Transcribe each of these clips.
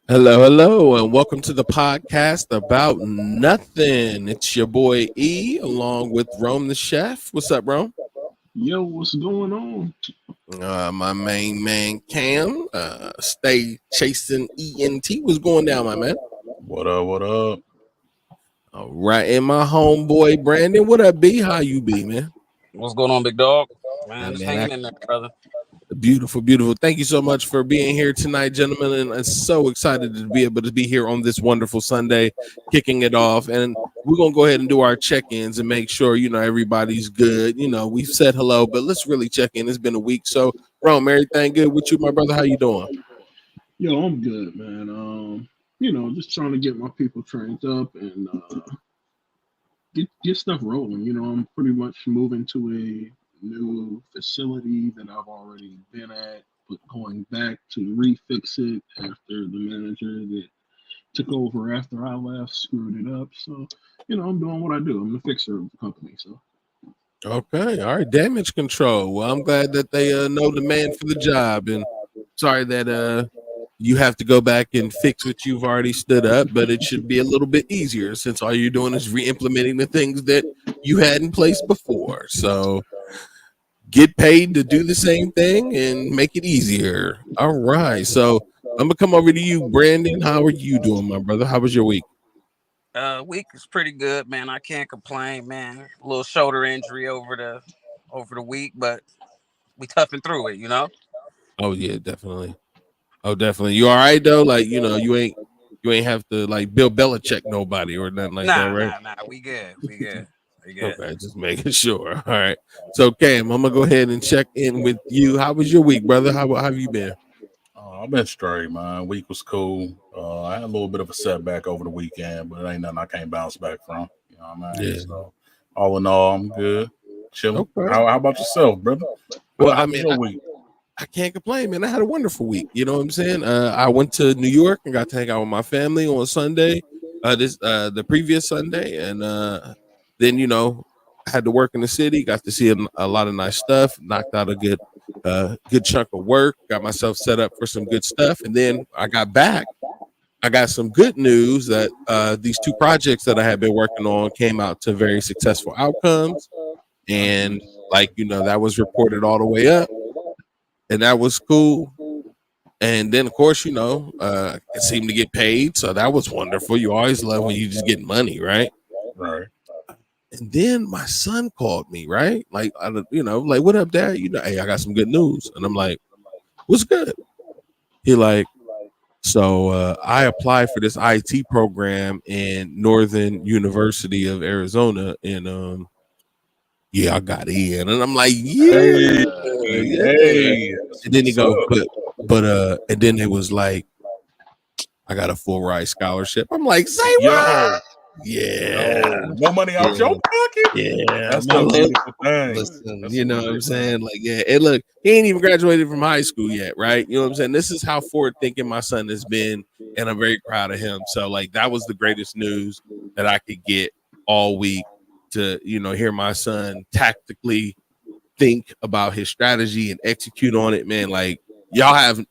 Hello, and welcome to the podcast about nothing. It's your boy E, along with Rome the chef. What's up, Rome? Yo, what's going on? My main man Cam. Stay chasing ENT. What's going down, my man? What up? What up? All right, and my homeboy Brandon. What up, B? How you be, man? What's going on, big dog? Yeah, Man, just man, hanging in there, brother. Beautiful, beautiful. Thank you so much for being here tonight, gentlemen. And I'm so excited to be able to be here on this wonderful Sunday, kicking it off. And we're going to go ahead and do our check-ins and make sure, everybody's good. We've said hello, but let's really check in. It's been a week. So, Rome, everything good with you, my brother? How you doing? Yo, I'm good, man. Just trying to get my people trained up and get stuff rolling. I'm pretty much moving to a new facility that I've already been at, but going back to refix it after the manager that took over after I left screwed it up. So, I'm doing what I do. I'm the fixer of the company. So. Okay, all right. Damage control. Well, I'm glad that they know the man for the job, and sorry that you have to go back and fix what you've already stood up, but it should be a little bit easier since all you're doing is re-implementing the things that you had in place before. So get paid to do the same thing and make it easier. All right. So I'm gonna come over to you, Brandon. How are you doing, my brother? How was your week? Week is pretty good, man. I can't complain, man. A little shoulder injury over the week, but we toughing through it. Oh yeah, definitely. Oh, definitely. You all right though? Like, you ain't have to like Bill Belichick nobody or nothing like that, right? Nah. We good. We good. We good. Okay, just making sure. All right. So Cam, I'm gonna go ahead and check in with you. How was your week, brother? How have you been? I've been straight, man. Week was cool. I had a little bit of a setback over the weekend, but it ain't nothing I can't bounce back from. You know what I mean? Yeah. So, all in all, I'm good. Chilling. Okay. How about yourself, brother? Well, How was your week? I can't complain, man. I had a wonderful week. You know what I'm saying? I went to New York and got to hang out with my family on Sunday, the previous Sunday, and then I had to work in the city. Got to see a lot of nice stuff. Knocked out a good chunk of work. Got myself set up for some good stuff, and then I got back. I got some good news that these two projects that I had been working on came out to very successful outcomes, and that was reported all the way up, and that was cool. And then, of course, it seemed to get paid, so that was wonderful. You always love when you just get money, right? Right. And then my son called me, right? Like, like, what up, Dad? Hey, I got some good news. And I'm like, what's good? He like, so I applied for this IT program in Northern University of Arizona, and yeah, I got in. And I'm like, yeah. Hey. And then he goes, and then it was like, I got a full ride scholarship. I'm like, say what? Yeah. No money out your pocket. Yeah. That's the beautiful thing. Listen, you know what I'm saying? Like, yeah. And look, he ain't even graduated from high school yet, right? You know what I'm saying? This is how forward thinking my son has been, and I'm very proud of him. So, like, that was the greatest news that I could get all week to, hear my son tactically think about his strategy and execute on it, man. Like, y'all have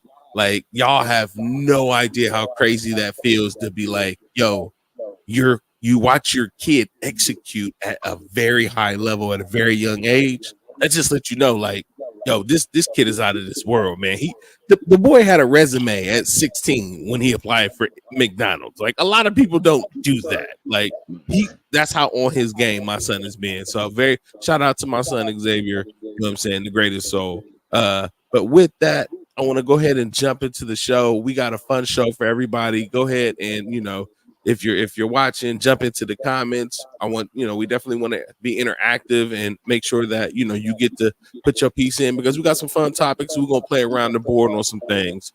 no idea how crazy that feels to be like, yo, you watch your kid execute at a very high level at a very young age. That just lets you know, like, yo, this kid is out of this world, man. The boy had a resume at 16 when he applied for McDonald's. Like, a lot of people don't do that. Like, that's how on his game my son has been. So very shout out to my son Xavier, you know what I'm saying, the greatest soul. But with that, I want to go ahead and jump into the show. We got a fun show for everybody. Go ahead and if you're watching, jump into the comments. I want, we definitely want to be interactive and make sure that, you get to put your piece in because we got some fun topics. We're going to play around the board on some things.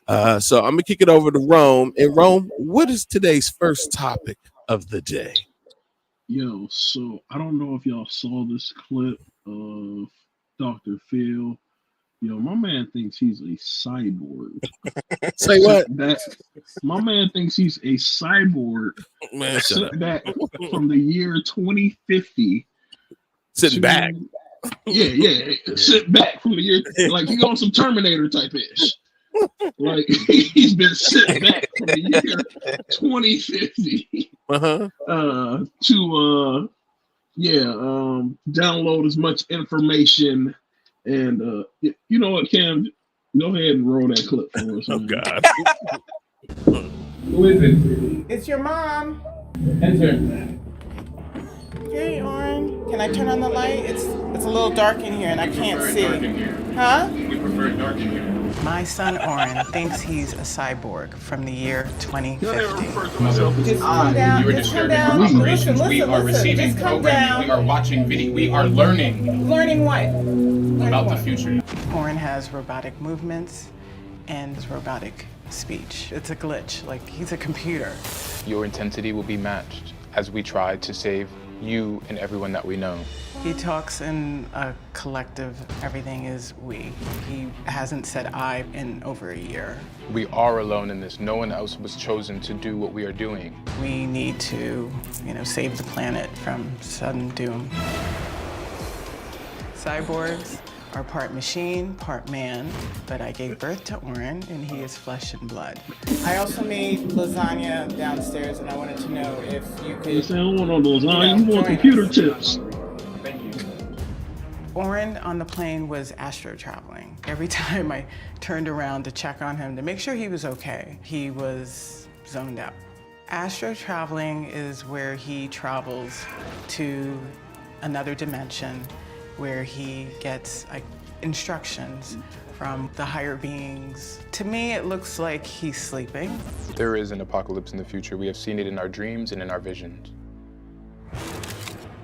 So I'm going to kick it over to Rome. And Rome, what is today's first topic of the day? Yo, so I don't know if y'all saw this clip of Dr. Phil. Yo, my man thinks he's a cyborg. Say what? My man thinks he's a cyborg. Man, sit back from the year 2050. Sitting back. Yeah. Sit back from the year, like he on some Terminator type ish. Like he's been sent back from the year 2050 to download as much information. And you know what, Cam? Go ahead and roll that clip for us. Oh man. God. Who is it? It's your mom. Enter. Hey, Oren. Can I turn on the light? It's a little dark in here and I can't see. Dark in here. Huh? We prefer dark in here. My son Oren thinks he's a cyborg from the year 2050. Just calm down. You were Just calm disturbing down. our operations. Listen, We are receiving Just calm programming. down. We are watching video. We are learning Learning what? about the future. Oren has robotic movements and robotic speech. It's a glitch. Like he's a computer. Your intensity will be matched as we try to save you and everyone that we know. He talks in a collective, everything is we. He hasn't said I in over a year. We are alone in this. No one else was chosen to do what we are doing. We need to, save the planet from sudden doom. Cyborgs are part machine, part man, but I gave birth to Oren and he is flesh and blood. I also made lasagna downstairs and I wanted to know if you You could... say, I don't want all those. You want computer tips. Thank you. Oren on the plane was astro traveling. Every time I turned around to check on him to make sure he was okay, he was zoned out. Astro traveling is where he travels to another dimension where he gets instructions from the higher beings. To me, it looks like he's sleeping. There is an apocalypse in the future. We have seen it in our dreams and in our visions.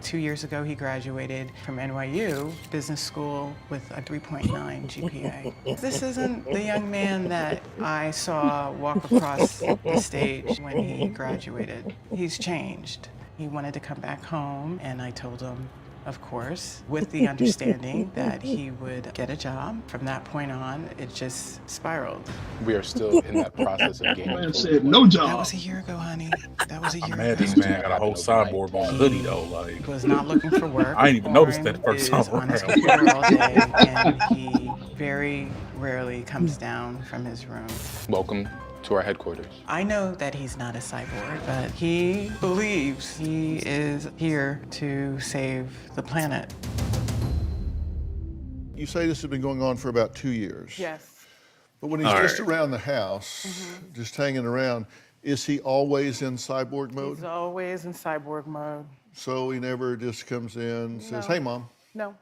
2 years ago, he graduated from NYU Business School with a 3.9 GPA. This isn't the young man that I saw walk across the stage when he graduated. He's changed. He wanted to come back home, and I told him, of course, with the understanding that he would get a job. From that point on, it just spiraled. We are still in that process of gaining. Man full said employment. no That job. was a year ago, honey. That was a year I'm mad ago. this man got a whole cyborg on a hoodie though. Like, He was not looking for work. I ain't even noticed Oren that the first is time on his around. computer all day, and he very rarely comes down from his room. Welcome to our headquarters. I know that he's not a cyborg, but he believes he is here to save the planet. You say this has been going on for about 2 years. Yes. But when he's All just right. around the house, just hanging around, is he always in cyborg mode? He's always in cyborg mode. So he never just comes in, says, No. hey, Mom. No.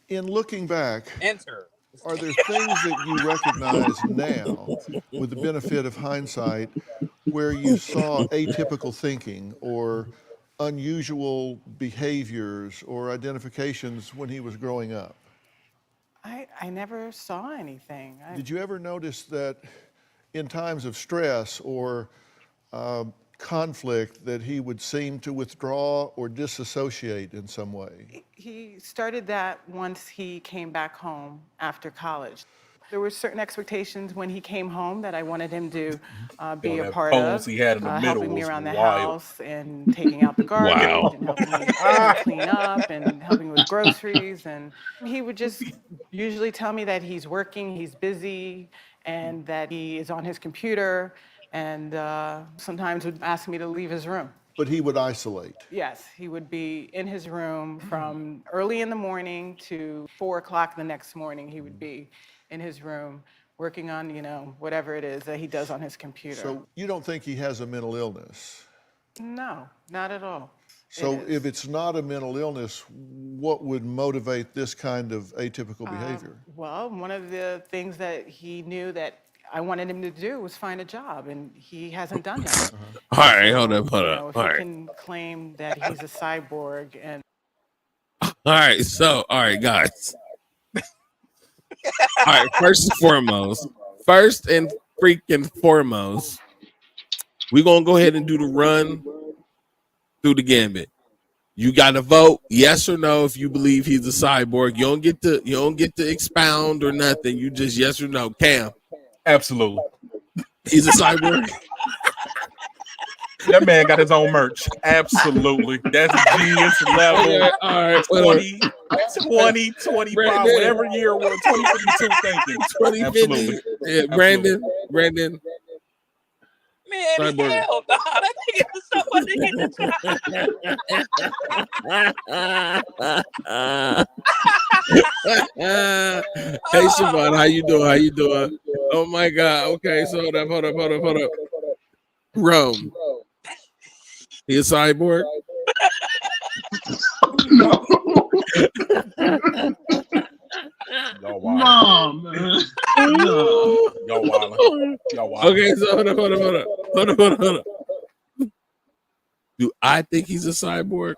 In looking back, Enter. are there things that you recognize now, with the benefit of hindsight, where you saw atypical thinking or unusual behaviors or identifications when he was growing up? I never saw anything. Did you ever notice that in times of stress or conflict that he would seem to withdraw or disassociate in some way? He started that once he came back home after college. There were certain expectations when he came home that I wanted him to be Yo, a that part pose of, he had in the middle helping me was around the wild. house and taking out the garbage Wow. and helping me clean up and helping with groceries. And he would just usually tell me that he's working, he's busy, and that he is on his computer, and sometimes would ask me to leave his room. But he would isolate. Yes, he would be in his room from early in the morning to 4 o'clock the next morning. He would be in his room working on, whatever it is that he does on his computer. So you don't think he has a mental illness? No, not at all. So It is. if it's not a mental illness, what would motivate this kind of atypical behavior? Well, one of the things that he knew that I wanted him to do was find a job, and he hasn't done that. All right, hold up. If All he right. can claim that he's a cyborg and All right, so all right, guys. All right, first and freaking foremost, we're gonna go ahead and do the run through the gambit. You gotta vote yes or no if you believe he's a cyborg. You don't get to expound or nothing. You just yes or no. Cam, Absolutely. he's a cyborg. That man got his own merch. Absolutely. That's genius level. All right, 2025, Brandon. whatever year it was, 2052 thinking. 2050. Absolutely. Yeah, Brandon. Brandon? Man, Cyborg. hell no. That nigga is somebody in the Hey, Siobhan, how you doing? How you doing? Oh my God. Okay, so hold up. Rome. He a cyborg? No, Y'all wild. no, man. No. Y'all wild. Y'all wild. Okay, so hold up. Do I think he's a cyborg?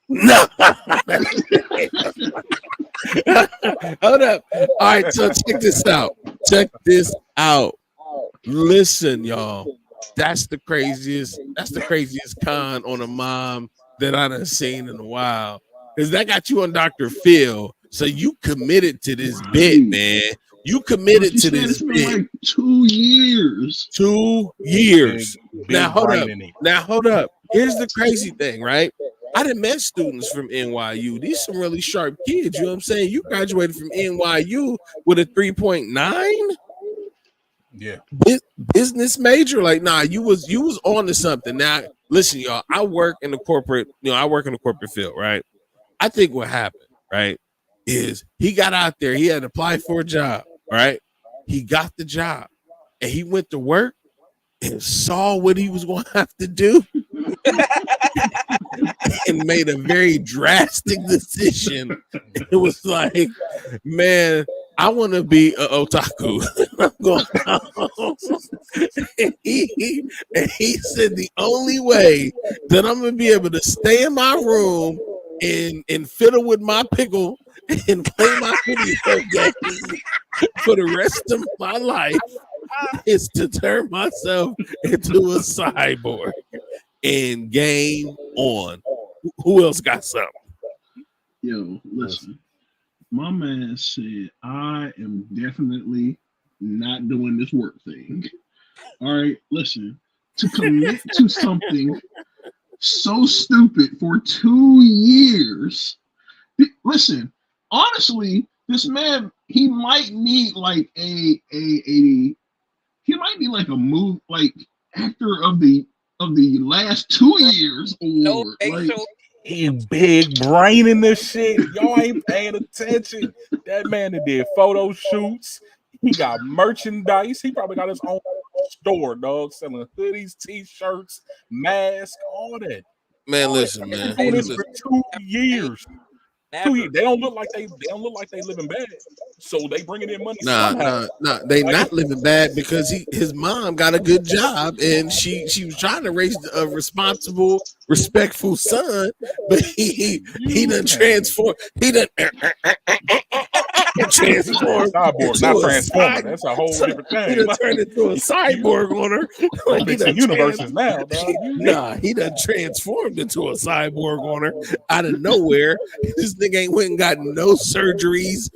No. Hold up. All right, so check this out. Listen, y'all. That's the craziest con on a mom that I done seen in a while. Because that got you on Dr. Phil. So you committed to this bit, man. You committed to this It's been bit. like 2 years. 2 years. Big Now hold brain up. in it. Now hold up. Here's the crazy thing, right? I done met students from NYU. These some really sharp kids. You know what I'm saying? You graduated from NYU with a 3.9 Yeah. business major. Like, nah, you was on to something. Now, listen, y'all. I work in the corporate field, right? I think what happened, right, is he got out there. He had applied for a job, right? He got the job, and he went to work and saw what he was going to have to do and made a very drastic decision. It was like, man, I want to be an otaku. I'm going and he said the only way that I'm going to be able to stay in my room and fiddle with my pickle and play my video games for the rest of my life is to turn myself into a cyborg. And game on. Who else got something? Yo, listen. My man said, I am definitely not doing this work thing. All right, listen. To commit to something so stupid for 2 years. Listen, honestly, this man, he might need like he might be like a move like actor of the last 2 years No award. facial. He big brain in this shit. Y'all ain't paying attention. That man that did photo shoots. He got merchandise. He probably got his own store, dog, selling hoodies, t-shirts, masks, all that. Man, listen, man. Doing this Listen. for 2 years. 2 Never. years. They don't look like they living bad. So they bringing in money. somehow. Nah. They not living bad because his mom got a good job and she was trying to raise a responsible, respectful son, but he done transformed. He done transformed. Cyborg, into not a transformer. cy- That's a whole different He thing. done turned into a cyborg on her. Like, He it's done universes now, dog. Nah, he done transformed into a cyborg on her out of nowhere. This nigga ain't went and got no surgeries,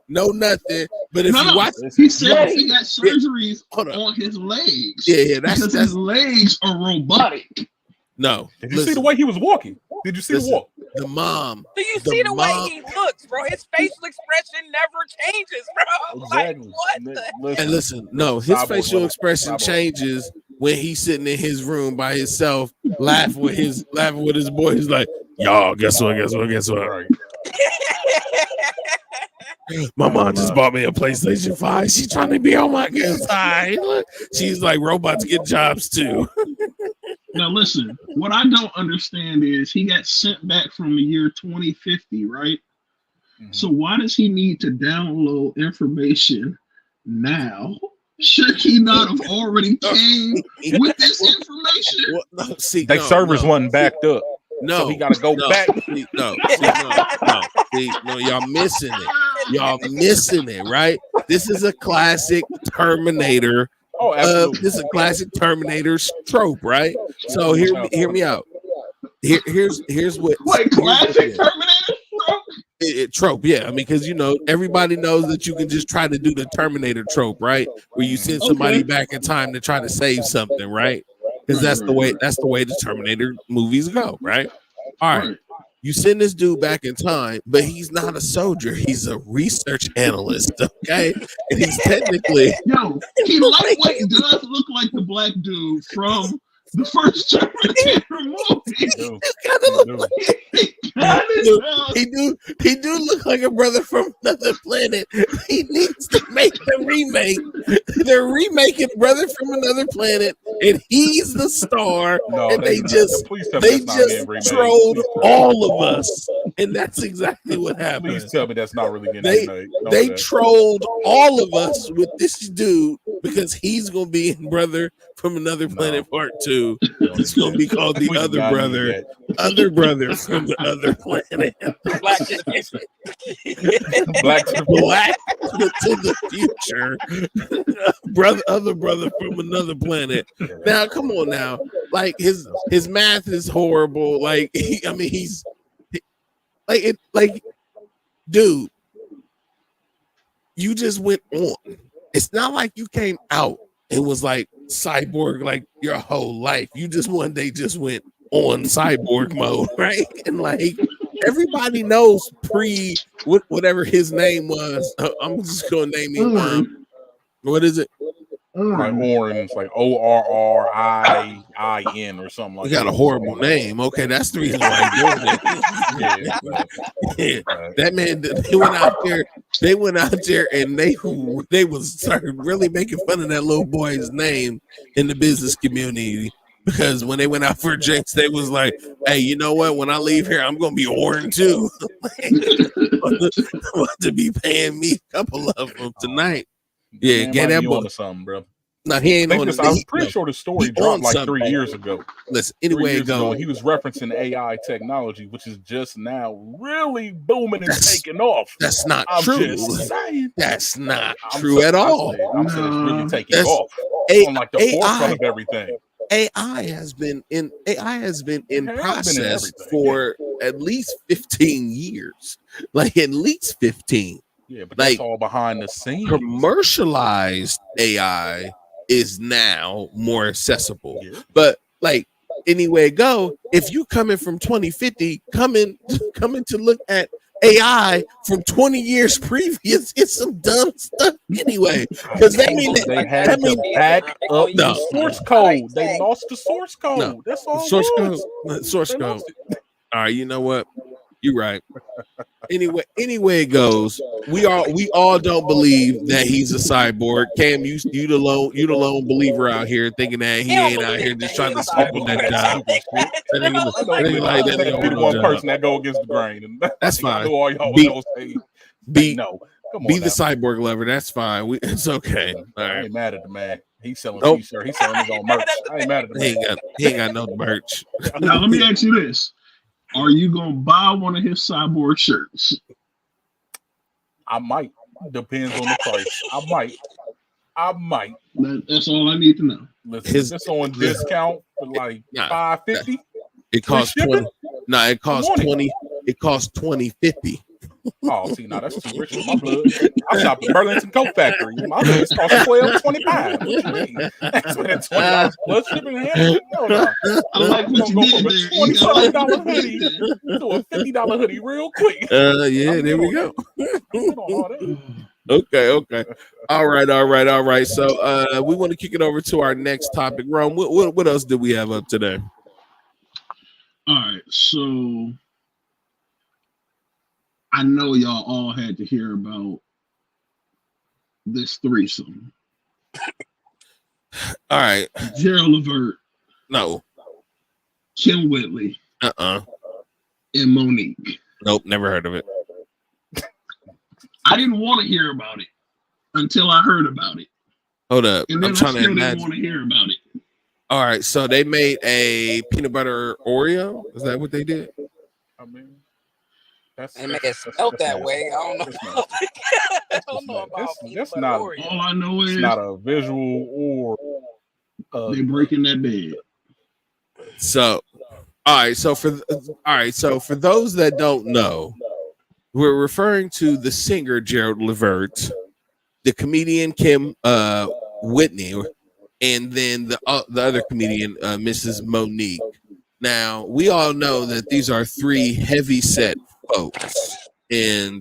no nothing. But if you watch, He said he got surgeries hold on. on his legs. Yeah, because his legs are robotic. No. Did you see the way he was walking? Did you see the walk? The mom. Do you The see the way mom- he looks, bro? His facial expression never changes, bro. Exactly. Like, what the? And listen, no, his Cyborg, facial brother. expression Cyborg. changes when he's sitting in his room by himself, laughing with his boy. He's like, y'all, guess what? Right. My mom just bought me a PlayStation 5. She's trying to be on my good side. Look, she's like, robots get jobs too. Now listen, what I don't understand is he got sent back from the year 2050, right? So why does he need to download information now? Should he not have already came with this information? Well, no, see, They servers wasn't backed up. No, So he got to go back. No, y'all missing it. Y'all missing it, right? This is a classic Terminator. Oh, absolutely. This is a classic Terminator trope, right? So hear me out. Here's what. Like classic Terminator trope, yeah. I mean, because everybody knows that you can just try to do the Terminator trope, right? Where you send somebody back in time to try to save something, right? Because that's the way the Terminator movies go, right? All right. You send this dude back in time, but he's not a soldier. He's a research analyst, okay? And he's technically Yo, he lightweight does look like the black dude from the first Terminator movie. Dude, kind of look dude. like he do look like a brother from another planet. He needs to make the remake. They're remaking Brother from Another Planet, and he's the star. No, and they just please tell me they that's not just being remade. trolled Please tell me. all of us, and that's exactly what happened. Please tell me that's not really getting They remade. they trolled all of us with this dude because he's gonna be in Brother from Another Planet Part 2. It's gonna be called the We Other got Brother, that. Other Brother from the Other Planet. Black to the future. Black to the Black to the future, other brother from another planet. Now, come on, now, like his math is horrible. Like, he's like it. Like, dude, you just went on. It's not like you came out and was like cyborg like your whole life. You just one day just went on cyborg mode, right? And like everybody knows whatever his name was. I'm just gonna name him. What is it? like orange, like ORRIIN or something like You got that. a horrible name. Okay, that's the reason why you're doing it. Yeah. That man, they went out there. They went out there and they was started really making fun of that little boy's name in the business community. Because when they went out for drinks, they was like, "Hey, you know what? When I leave here, I'm gonna be orange too. Want to be paying me a couple of them tonight." Yeah, Man, get might that be boy. onto something, bro. No, he ain't on. I'm pretty sure the story he dropped on like something. 3 years ago. Listen, 3 anyway, years it ago, goes. he was referencing AI technology, which is just now really booming and taking off. That's not I'm true. just saying. That's not I'm true saying- at all. I'm saying it's really taking That's- off. A- On like the AI forefront of everything. AI has been in It has been in process everything, for at least 15 years. Like at least 15. Yeah, but like, that's all behind the scenes. Commercialized AI is now more accessible. Yeah. But like anyway go, if you coming from 2050, coming to look at AI from 20 years previous, it's some dumb stuff anyway. Because that mean they had to back up No. the source code. They lost the source code. No. That's all. source it code. was. Source They code. lost it. All right, you know what? You're right. Anyway it goes. We all don't believe that he's a cyborg. Cam, you the lone believer out here thinking that he ain't out here just trying to scoop on that job. That nigga like that nigga Be on the no one job. person that go against the grain. And That's I fine. know all y'all Be- gonna say Be no. Come on, be the now. cyborg lover. That's fine. It's okay. All I right. ain't mad at the man. He's selling Nope. t-shirts. He's selling his own merch. I ain't mad at the He man. ain't got no merch. Now let me ask you this: are you gonna buy one of his cyborg shirts? I might. Depends on the price. I might. That's all I need to know. Listen, His- this on discount for like Nah, $5.50. It costs Free shipping? 20. Nah, it costs Good 20. It costs 20.50. Oh, see, now that's too rich for my blood. I shop at Burlington Coat Factory. My blood costs $12.25. What you mean? That's what $20 plus shipping and handling. Hell no. I like what you Go did from a there. $27 hoodie to a $50 hoodie real quick. Yeah, there we go. Okay. All right. So we want to kick it over to our next topic. Rome, what else did we have up today? All right, so I know y'all all had to hear about this threesome. All right. Gerald Levert, No. Kim Whitley, And Monique. Nope, never heard of it. I didn't want to hear about it until I heard about it. Hold up. And then I'm I trying still to didn't imagine. want to hear about it. All right, so they made a peanut butter Oreo. Is that what they did? I mean, that's They make it spelled that way. I don't know. I don't know about That's peanut not- butter Oreo. All I know it's is not a visual or they breaking that bed. So, all right. So for those that don't know, we're referring to the singer Gerald Levert, the comedian Kim Whitney, and then the other comedian Mrs. Monique. Now, we all know that these are three heavy set folks. And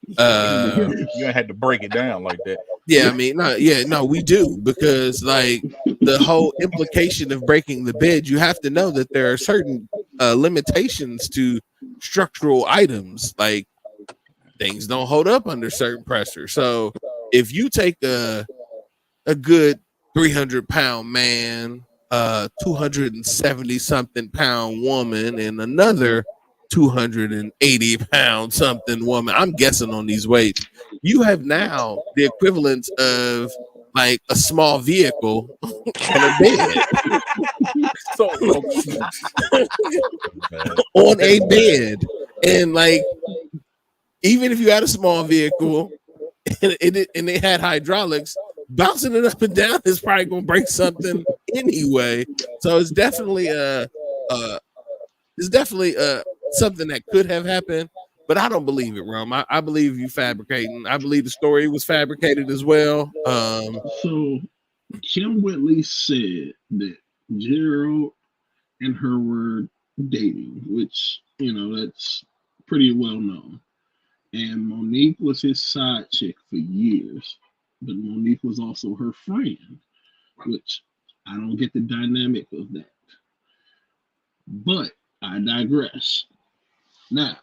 you ain't had to break it down like that. yeah, I mean, no, we do, because like the whole implication of breaking the bed, you have to know that there are certain limitations to structural items. Like things don't hold up under certain pressure. So if you take a good 300-pound man, 270 something pound woman, and another 280 pound something woman, I'm guessing on these weights, you have now the equivalent of like a small vehicle and a bed. So On a bed. And like, even if you had a small vehicle and it had hydraulics, bouncing it up and down is probably gonna break something anyway. So it's definitely something that could have happened, but I don't believe it, Rome. I believe you fabricating. I believe the story was fabricated as well. So Kim Whitley said that Gerald and her were dating, which, you know, that's pretty well known. And Monique was his side chick for years, but Monique was also her friend, which I don't get the dynamic of that. But I digress. Now,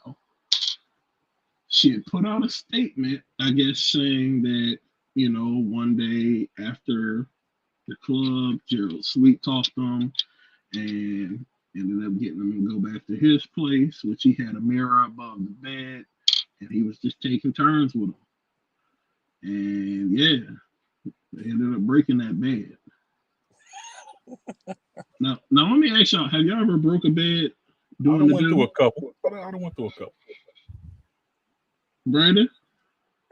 she had put out a statement, I guess, saying that, you know, one day after the club, Gerald sweet talked him and ended up getting him to go back to his place, which he had a mirror above the bed, and he was just taking turns with him. And yeah, they ended up breaking that bed. Now let me ask y'all, have y'all ever broke a bed? I done went through a couple. Brandon?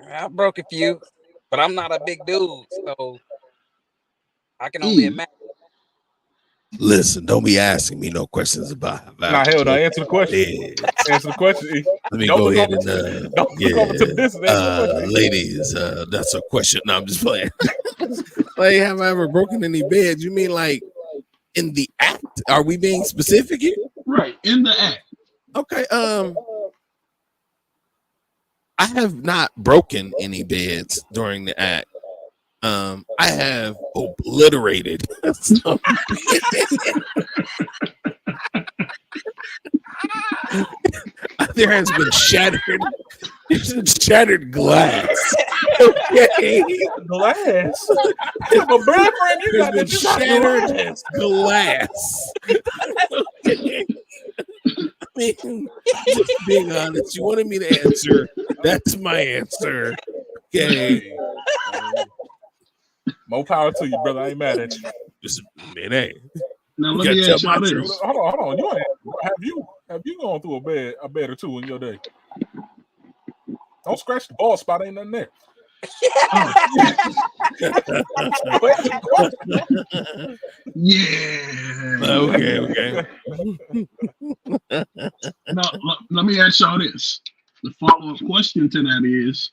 I broke a few, but I'm not a big dude, so I can only imagine. Listen, don't be asking me no questions about. Nah, hell no, answer the question. Yeah. Answer the question. Let me go ahead and ladies. Ladies, that's a question. No, I'm just playing. Like, have I ever broken any beds? You mean like in the act? Are we being specific here? Right, in the act. Okay. I have not broken any beds during the act. I have obliterated. There has been shattered glass. Okay. Glass. My boyfriend, you got been shattered glass. Okay. I mean, just being honest, you wanted me to answer. That's my answer. Okay. More power to you, brother. I ain't mad at you. Just, man, hey. Now let me ask y'all this. Hold on. Have you gone through a bed or two in your day? Don't scratch the ball spot. Ain't nothing there. Yeah. Okay. Now let me ask y'all this. The follow-up question to that is,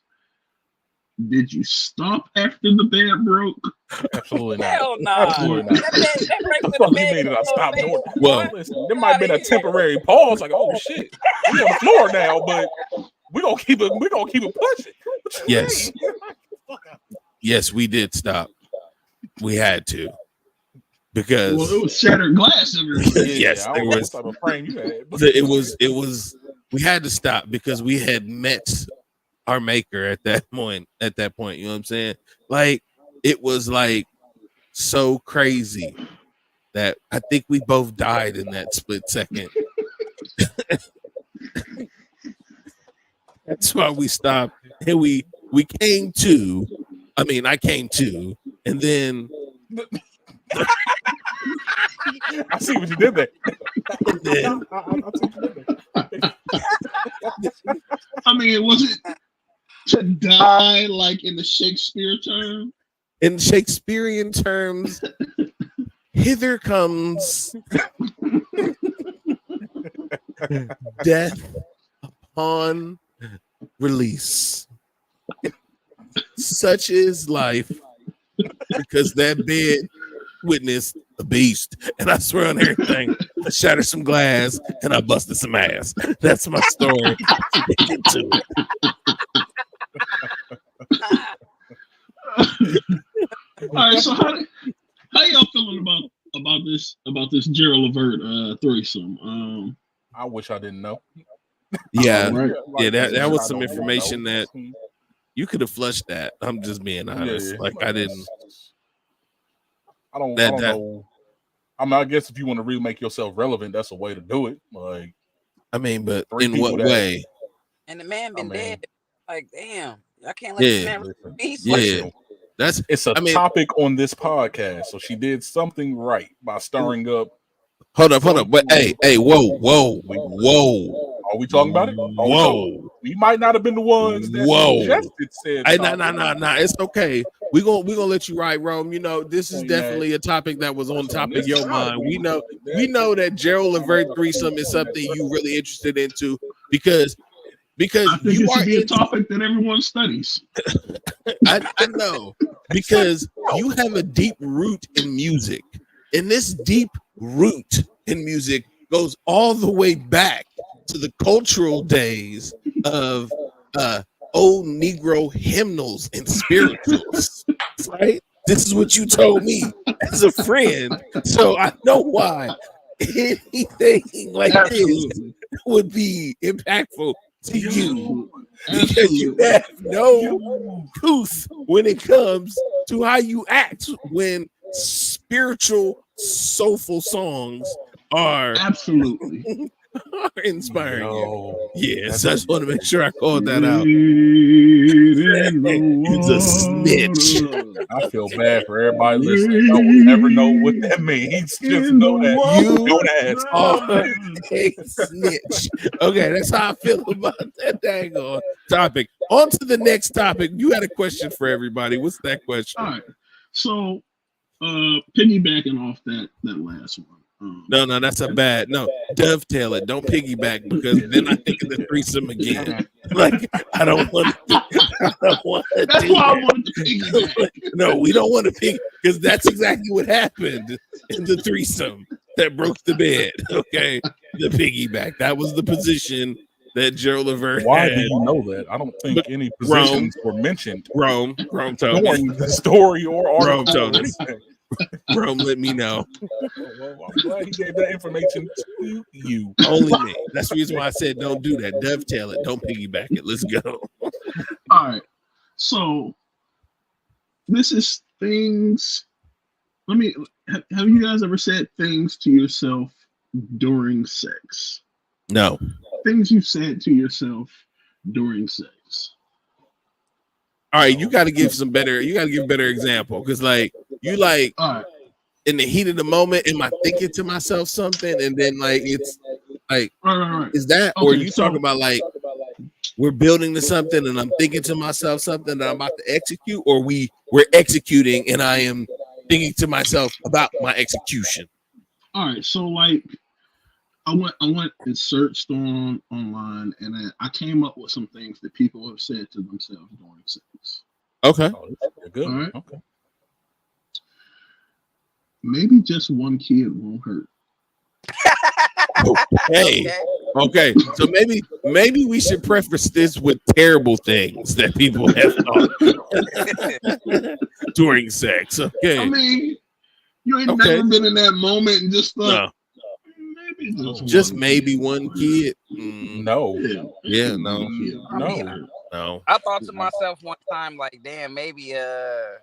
did you stop after the bed broke? Absolutely not. Hell no. Absolutely not. That What you mean that I stopped doing it? Well, listen, there might have been a temporary pause, like, oh shit, we on the floor now, but we're gonna keep it pushing. Yes. Yes, we did stop. We had to. Because it was shattered glass everywhere. Yes, there was a frame you had. it was we had to stop because we had met our maker at that point, you know what I'm saying? Like, it was like so crazy that I think we both died in that split second. That's why we stopped, and we came to. I mean, I came to, and then I see what you did there. And then, I mean, was it to die like in the Shakespeare term? in Shakespearean terms, hither comes death upon release. Such is life, because that bed witnessed a beast, and I swear on everything, shattered some glass, and I busted some ass. That's my story. Get to it. All right, so how y'all feeling about this Gerald Levert threesome? I wish I didn't know. Yeah, right. yeah. That was I some don't information know. that you could have flushed that. I'm just being honest. Yeah. Like I didn't. I don't That- know. I mean, I guess if you want to really make yourself relevant, that's a way to do it. Like, I mean, but Three in what people that- way? And the man been I mean- dead. Like, damn, I can't let this Yeah. man rest in peace. Yeah. That's it's a I mean- topic on this podcast, so she did something right by stirring up. hold up. But hey, whoa. Are we talking about it? Whoa. We might not have been the ones that Whoa. suggested said. Hey, topic. nah. It's okay. We gonna let you ride, Rome. You know, this is definitely a topic that was on top of your mind. We know that Gerald Levert threesome is something you really interested into because I think you it are should be a into- topic that everyone studies. I know because you have a deep root in music, and this deep root in music goes all the way back to the cultural days of old Negro hymnals and spirituals. Right? This is what you told me as a friend, so I know why anything like this Absolutely. would be impactful to you. Because you Absolutely. have no truth when it comes to how you act when spiritual, soulful songs are Absolutely. inspiring you. No. Yes, I just want to make sure I called that out. It's a snitch. I feel bad for everybody listening. No one never know what that means. Just know that You don't ask. are a snitch. Okay, that's how I feel about that daggone topic. On to the next topic. You had a question for everybody. What's that question? All right. So, piggybacking off that last one. No, that's a bad no. Dovetail it. Don't piggyback because then I think of the threesome again. Like I don't want to That's do why I that. wanted to piggyback. No, we don't want to pig because that's exactly what happened in the threesome that broke the bed. Okay, the piggyback. That was the position that Gerald Levert Why had. do you know that? I don't think But any positions were mentioned Rome told me. during the story or article. Rome told or us. anything. Rome let me know. Well, I'm glad he gave that information to you. Only me. That's the reason why I said don't do that. Dovetail it. Don't piggyback it. Let's go. All right. So, this is things. Have you guys ever said things to yourself during sex? No. Things you said to yourself during sex. All right, you got to give better example because like you like All right. in the heat of the moment, am I thinking to myself something and then like it's like Right. is that or Okay, you so- talking about like we're building to something and I'm thinking to myself something that I'm about to execute or we're executing and I am thinking to myself about my execution. All right. So like, I went and searched online, and I came up with some things that people have said to themselves during sex. Okay. Oh, that's good. All right. Okay. Maybe just one kid won't hurt. Hey. Okay. So maybe we should preface this with terrible things that people have thought during sex. Okay. I mean, you ain't Okay. never been in that moment and just thought, No. maybe Just one maybe kid. one kid. Mm, No. Yeah. yeah, no, No. no. I thought to myself one time, like, damn, maybe I'm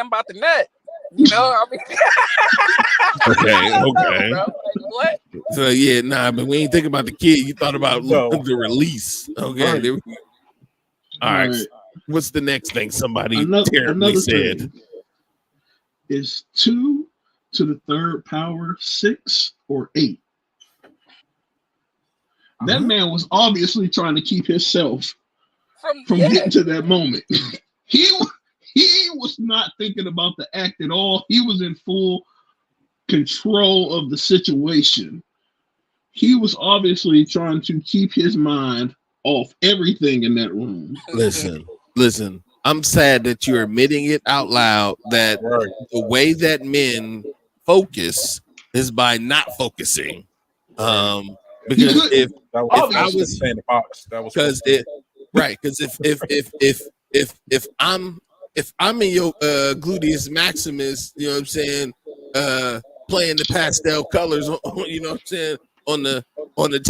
about to nut. You know, I mean, Okay. bro, like, what? So yeah, nah, but we ain't thinking about the kid. You thought about No. the release. Okay. Right. There we go. All right. Right. What's the next thing somebody Another terribly said? thing is 2 to the third power 6 or 8. That man was obviously trying to keep himself from Yeah. getting to that moment. He was not thinking about the act at all. He was in full control of the situation. He was obviously trying to keep his mind off everything in that room. Listen. I'm sad that you're admitting it out loud that Right. the way that men focus is by not focusing. Because if That I was in the box, that was because it right because if I'm in your gluteus maximus, you know what I'm saying, playing the pastel colors, you know what I'm saying, on the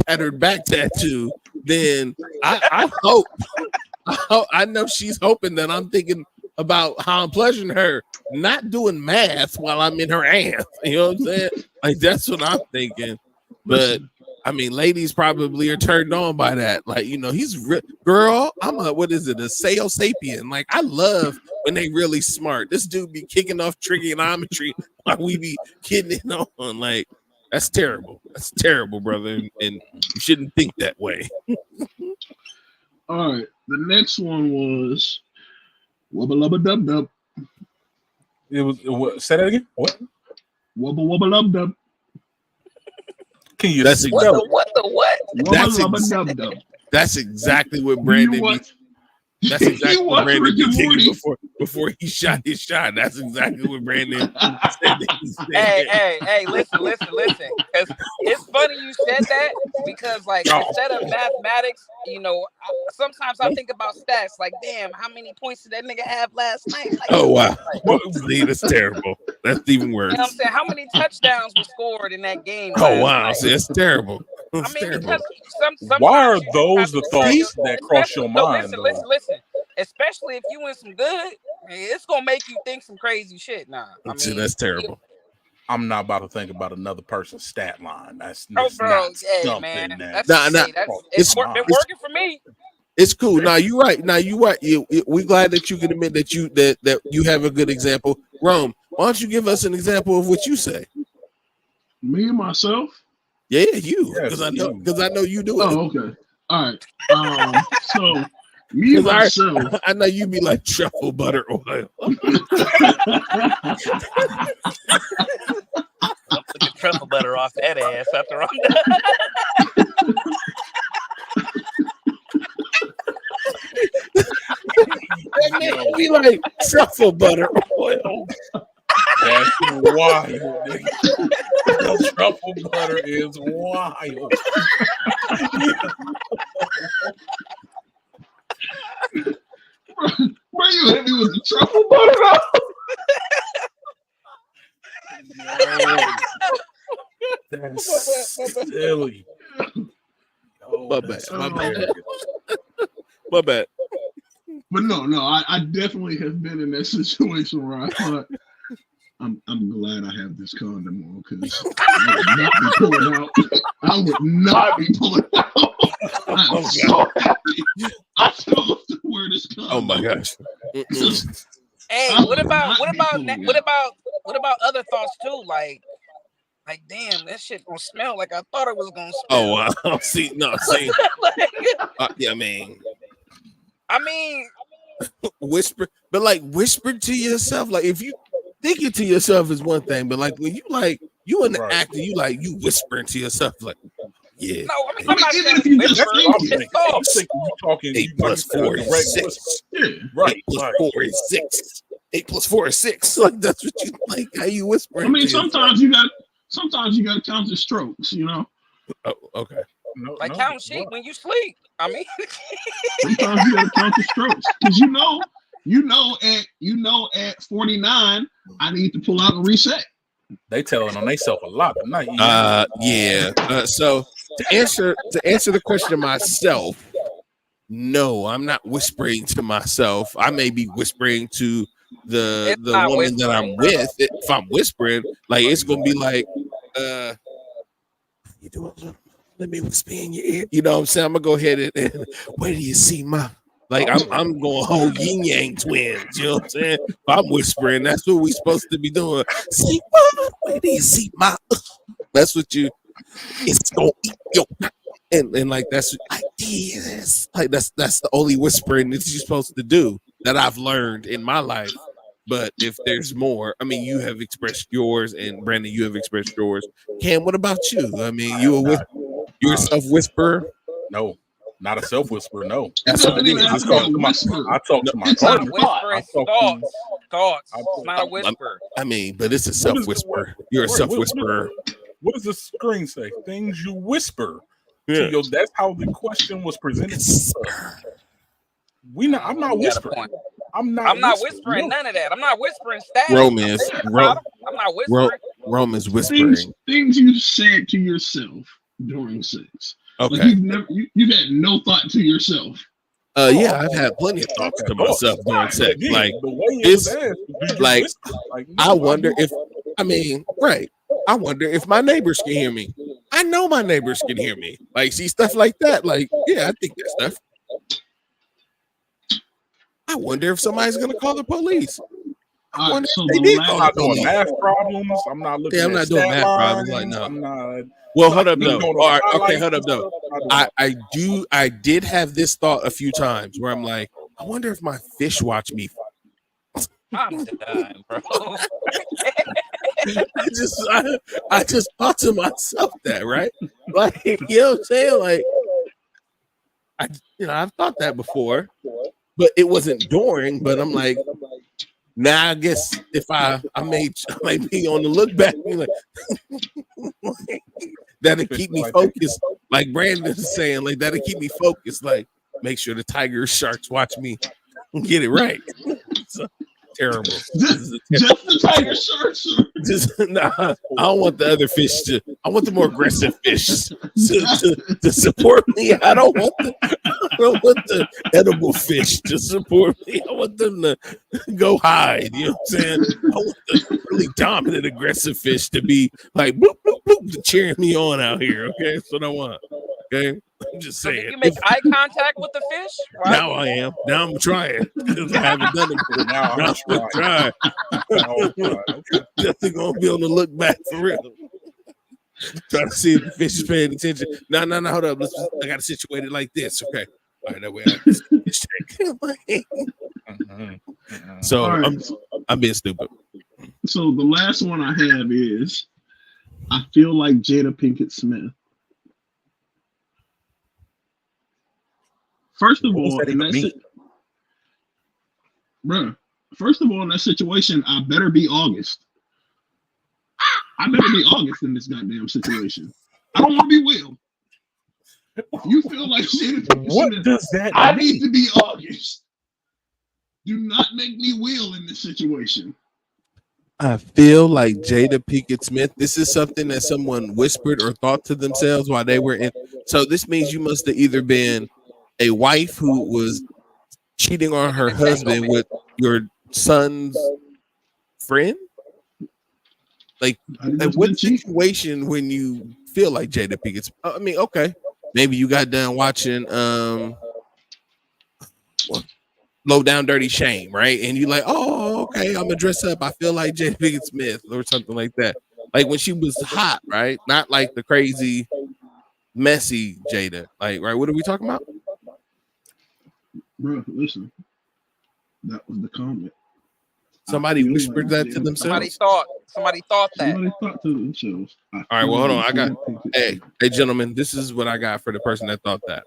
tattered back tattoo, then I hope I know she's hoping that I'm thinking about how I'm pleasuring her, not doing math while I'm in her ass. You know what I'm saying? Like that's what I'm thinking. But I mean, ladies probably are turned on by that. Like, you know, girl, I'm a a Sayo sapien. Like, I love when they really smart. This dude be kicking off trigonometry while we be kidding it on. Like, that's terrible. That's terrible, brother. And you shouldn't think that way. All right. The next one was wubba lubba dub dub. It was what? Say that again. What? Wubba wubba lub dub. Can you? That's What the what? Wubba lubba dub dub. That's exactly what Brandon. That's exactly what Brandon be thinking before he shot his shot. That's exactly what Brandon said. Hey, listen. Because it's funny you said that because, like, instead of mathematics, you know, sometimes I think about stats. Like, damn, how many points did that nigga have last night? Like, oh wow, see, that's terrible. That's even worse. You know what I'm saying? How many touchdowns were scored in that game? Oh wow, see, that's terrible. That's terrible. Because why are those the thoughts that cross your mind? Listen. Especially if you in some good, it's gonna make you think some crazy shit. Nah, see, that's terrible. I'm not about to think about another person's stat line. That's bro, not man. that. It's been working for me. It's cool. Now you're right. We're glad that you can admit that you have a good example. Rome, why don't you give us an example of what you say? Me and myself? Yeah, you. Because I know you do it. Oh, okay. All right. So me and myself. I know you be like truffle butter oil. I'll put the truffle butter off that ass after I'm done. That man be like truffle butter oil. That's wild. The truffle butter is wild. Where you hit me with the truffle butter? That's silly. My bad. But no, I definitely have been in that situation where I thought I'm glad I have this condom on because I would not be pulling out. I'm so happy. I still have to wear this condom. Oh my gosh. Hey, what about other thoughts too? Like damn, that shit gonna smell like I thought it was gonna smell. Oh wow. See. Yeah, I mean, whisper, but like whisper to yourself. Like if you thinking to yourself is one thing, but like when you in the actor, you whispering to yourself like, yeah. No, I mean, I'm not saying it's talking 8 plus 4 is 6. Right. 8 plus 4 is 6. 8 plus 4 is 6. Like that's what you like. How you whispering? I mean, sometimes you got to count the strokes. You know. Oh, okay. Count sheep when you sleep. I mean, sometimes you got to count the strokes because at 49, I need to pull out and reset. They telling on themselves a lot tonight. Yeah. So to answer the question myself, no, I'm not whispering to myself. I may be whispering to the woman that I'm with. If I'm whispering, like it's gonna be like, you do a little. Let me whisper in your ear. You know what I'm saying? I'm gonna go ahead and where do you see my? Like I'm going whole yin yang twins. You know what I'm saying? If I'm whispering. That's what we supposed to be doing. See, where do you see my? That's what you. It's gonna eat yo. And like that's ideas. Like that's the only whispering that you're supposed to do that I've learned in my life. But if there's more, I mean, you have expressed yours, and Brandon, you have expressed yours. Cam, what about you? I mean, you're a self whisperer. No, not a self whisperer. No, that's what it is. I talk to my partner. Thoughts. It's not a whisper. I mean, but it's a self whisperer. You're a self whisperer. What does the screen say? Things you whisper Yeah. to your. That's how the question was presented to us. I'm not You got a whispering. point. I'm I'm not whispering No. none of that. I'm not whispering stats. Romance, I'm thinking about 'em. I'm not whispering. Roman's whispering. Things you said to yourself during sex. Like Okay. you've had no thought to yourself. Yeah, I've had plenty of thoughts to myself during sex. Again, Like, the way it this- was asked, did you like, whisper? Like, no, I wonder I'm not. if, right. I wonder if my neighbors can hear me. I know my neighbors can hear me. Like, see stuff like that. Like, yeah, I think that stuff. I wonder if somebody's gonna call the police. I All wonder right, so if they the did last- call I'm the not doing police. math problems. I'm not looking. Yeah, I'm at not doing stat math problems, like, lines. no. I'm not. Well, hold up, I'm though. going All right, over okay, highlights hold up, and though. stuff. I'm not doing I did have this thought a few times where I'm like, I wonder if my fish watch me. I'm done, bro. I just thought to myself that, right? Like, you know what I'm saying? Like, I've thought that before, but it wasn't during. But I'm like, now I guess if I might be on the look back, be like, that'll keep me focused. Like Brandon's saying, like that'll keep me focused. Like, make sure the tiger sharks watch me get it right. So, terrible. Just the tiger sharks. I don't want the other fish to. I want the more aggressive fish to support me. I don't want the edible fish to support me. I want them to go hide. You know what I'm saying? I want the really dominant aggressive fish to be like bloop bloop bloop to cheering me on out here. Okay, that's what I want. Okay, I'm just So saying. did you make eye contact with the fish? Right? Now I am. Now I'm trying because I haven't done it before. Now I'm Now I'm trying. Oh, God. Okay. Definitely gonna be on the look back for real. Trying to see if the fish is paying attention. No, hold up. I got to situate it like this. Okay. All right, that way I So All right. I'm being stupid. So the last one I have is, I feel like Jada Pinkett Smith. First of all, in that first of all, in that situation, I better be August. I better be August in this goddamn situation. I don't want to be Will. You feel like Jada Pinkett What Smith, does that I mean? need to be August. Do not make me Will in this situation. I feel like Jada Pinkett Smith. This is something that someone whispered or thought to themselves while they were in. So this means you must have either been a wife who was cheating on her husband with your son's friend. Like what situation when you feel like Jada Pinkett? I mean, okay, maybe you got done watching Low Down Dirty Shame, right? And you like, oh, okay, I'm gonna dress up. I feel like Jada Pinkett Smith or something like that. Like when she was hot, right? Not like the crazy, messy Jada. Like, right? What are we talking about? Bro, listen. That was the comment. Somebody whispered that to themselves. Somebody thought that. Somebody thought to themselves. All right, well, hold on. Hey, gentlemen, this is what I got for the person that thought that.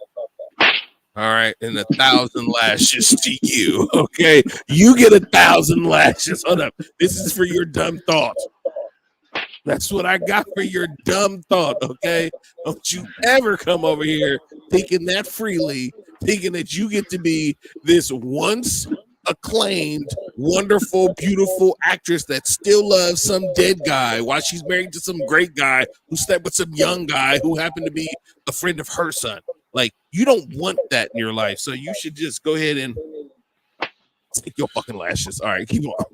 All right, and 1,000 lashes to you. Okay, you get 1,000 lashes. Hold up, this is for your dumb thought. That's what I got for your dumb thought. Okay, don't you ever come over here thinking that freely, thinking that you get to be this once acclaimed, wonderful, beautiful actress that still loves some dead guy while she's married to some great guy who slept with some young guy who happened to be a friend of her son. Like, you don't want that in your life, so you should just go ahead and take your fucking lashes. All right, keep on.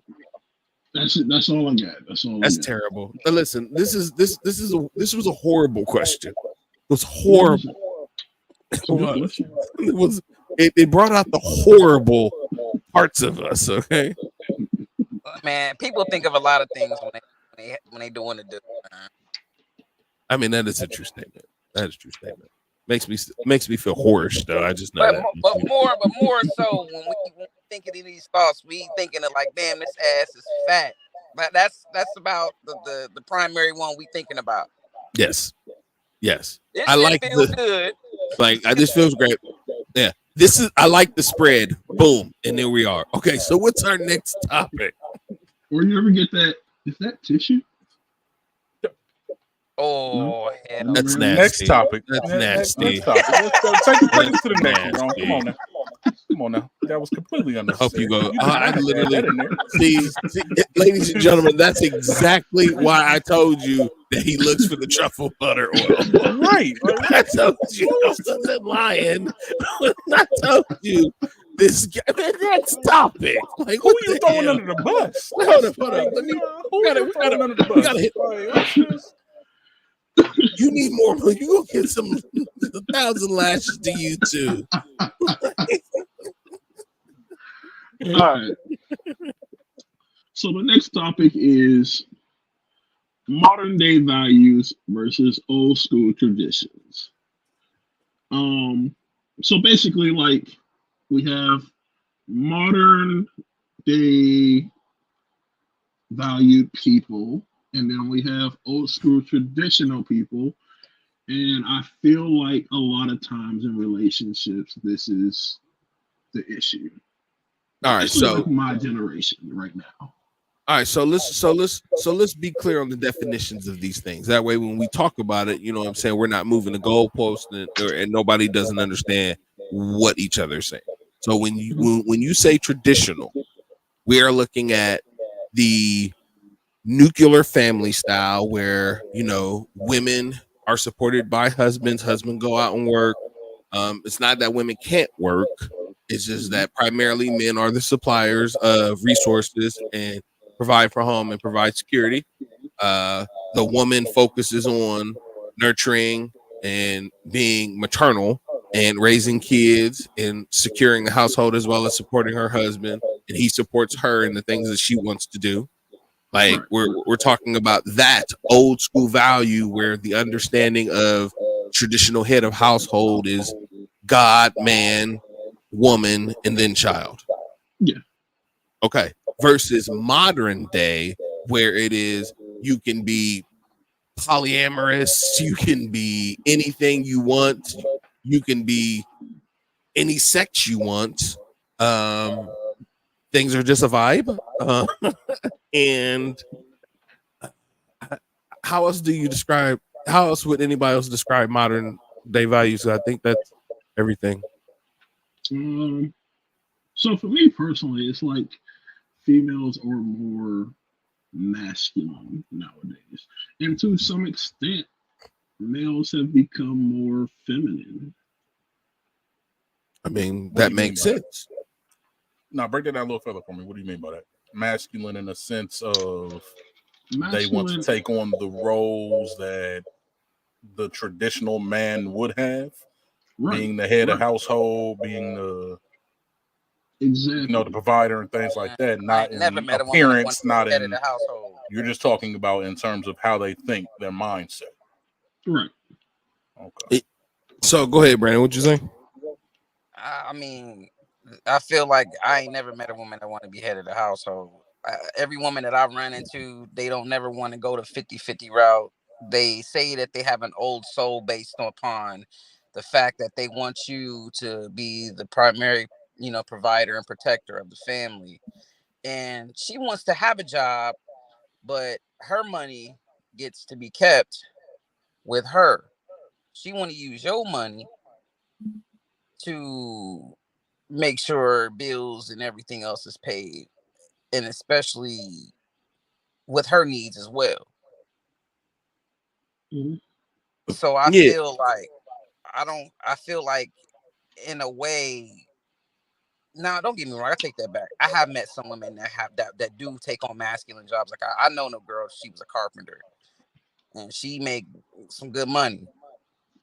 That's it. That's all I got. That's terrible. Now listen, this was a horrible question. It was horrible. It brought out the horrible parts of us. Okay, Man, people think of a lot of things when they doing it. I mean, that is a true statement. That is a true statement. Makes me feel whorish though. I just know that. But more so when we thinking of these thoughts, we thinking of like, damn, this ass is fat. But that's about the primary one we thinking about. Yes. This I like good. Like, this feels great. Yeah. I like the spread. Boom. And there we are. Okay, so what's our next topic? Or you ever get that? Is that tissue? Oh, hell. No, That's man. nasty. Next topic. That's Next nasty. topic. Take us to the next one, Nasty. John. Come on now. Come on now. That was completely I unnecessary. hope you go. did not I have to add literally that in there. see, ladies and gentlemen, that's exactly why I told you that he looks for the truffle butter oil. Right. I told you I wasn't lying. I told you this guy. Man, next topic. Like, Who what are you the throwing hell? under the bus? Hold up. Let me. Who are you throwing under the bus? gotta hit- Like, what's this? You need more. You gonna get some 1,000 lashes to you too. All right. So the next topic is modern day values versus old school traditions. So basically, like, we have modern day valued people, and then we have old school traditional people. And I feel like a lot of times in relationships, this is the issue. All right, Especially so like my generation right now. all right, so let's be clear on the definitions of these things. That way, when we talk about it, you know what I'm saying, we're not moving the goalpost, and nobody doesn't understand what each other is saying. So when you say traditional, we are looking at the nuclear family style, where women are supported by husbands. Husbands go out and work. It's not that women can't work. It's just that primarily men are the suppliers of resources and provide for home and provide security. The woman focuses on nurturing and being maternal and raising kids and securing the household, as well as supporting her husband, and he supports her in the things that she wants to do. Like, we're talking about that old school value where the understanding of traditional head of household is God, man, woman, and then child. Yeah. Okay. Versus modern day, where it is you can be polyamorous, you can be anything you want, you can be any sex you want. Things are just a vibe. And how else would anybody else describe modern day values? I think that's everything. So for me personally, it's like females are more masculine nowadays, and to some extent, males have become more feminine. I mean, What that do you mean makes by that? sense. Now, break that down a little further for me. What do you mean by that? Masculine in the sense of they want to Masculine, take on the roles that the traditional man would have, right? being the head of right, household, being the exactly. the provider and things like that. I Not ain't never in met a woman that appearance, wanted to not be head of in. the household. You're just talking about in terms of how they think, their mindset. Right. Okay. So go ahead, Brandon. What you say? I mean, I feel like I ain't never met a woman that want to be head of the household. Every woman that I run into, they don't never want to go the 50-50 route. They say that they have an old soul based upon the fact that they want you to be the primary, provider and protector of the family. And she wants to have a job, but her money gets to be kept with her. She want to use your money to make sure bills and everything else is paid, and especially with her needs as well. Mhm. So I Yeah. feel like I feel like in a way. Now, don't get me wrong. I take that back. I have met some women that have that do take on masculine jobs. Like I know no girl. She was a carpenter, and she make some good money.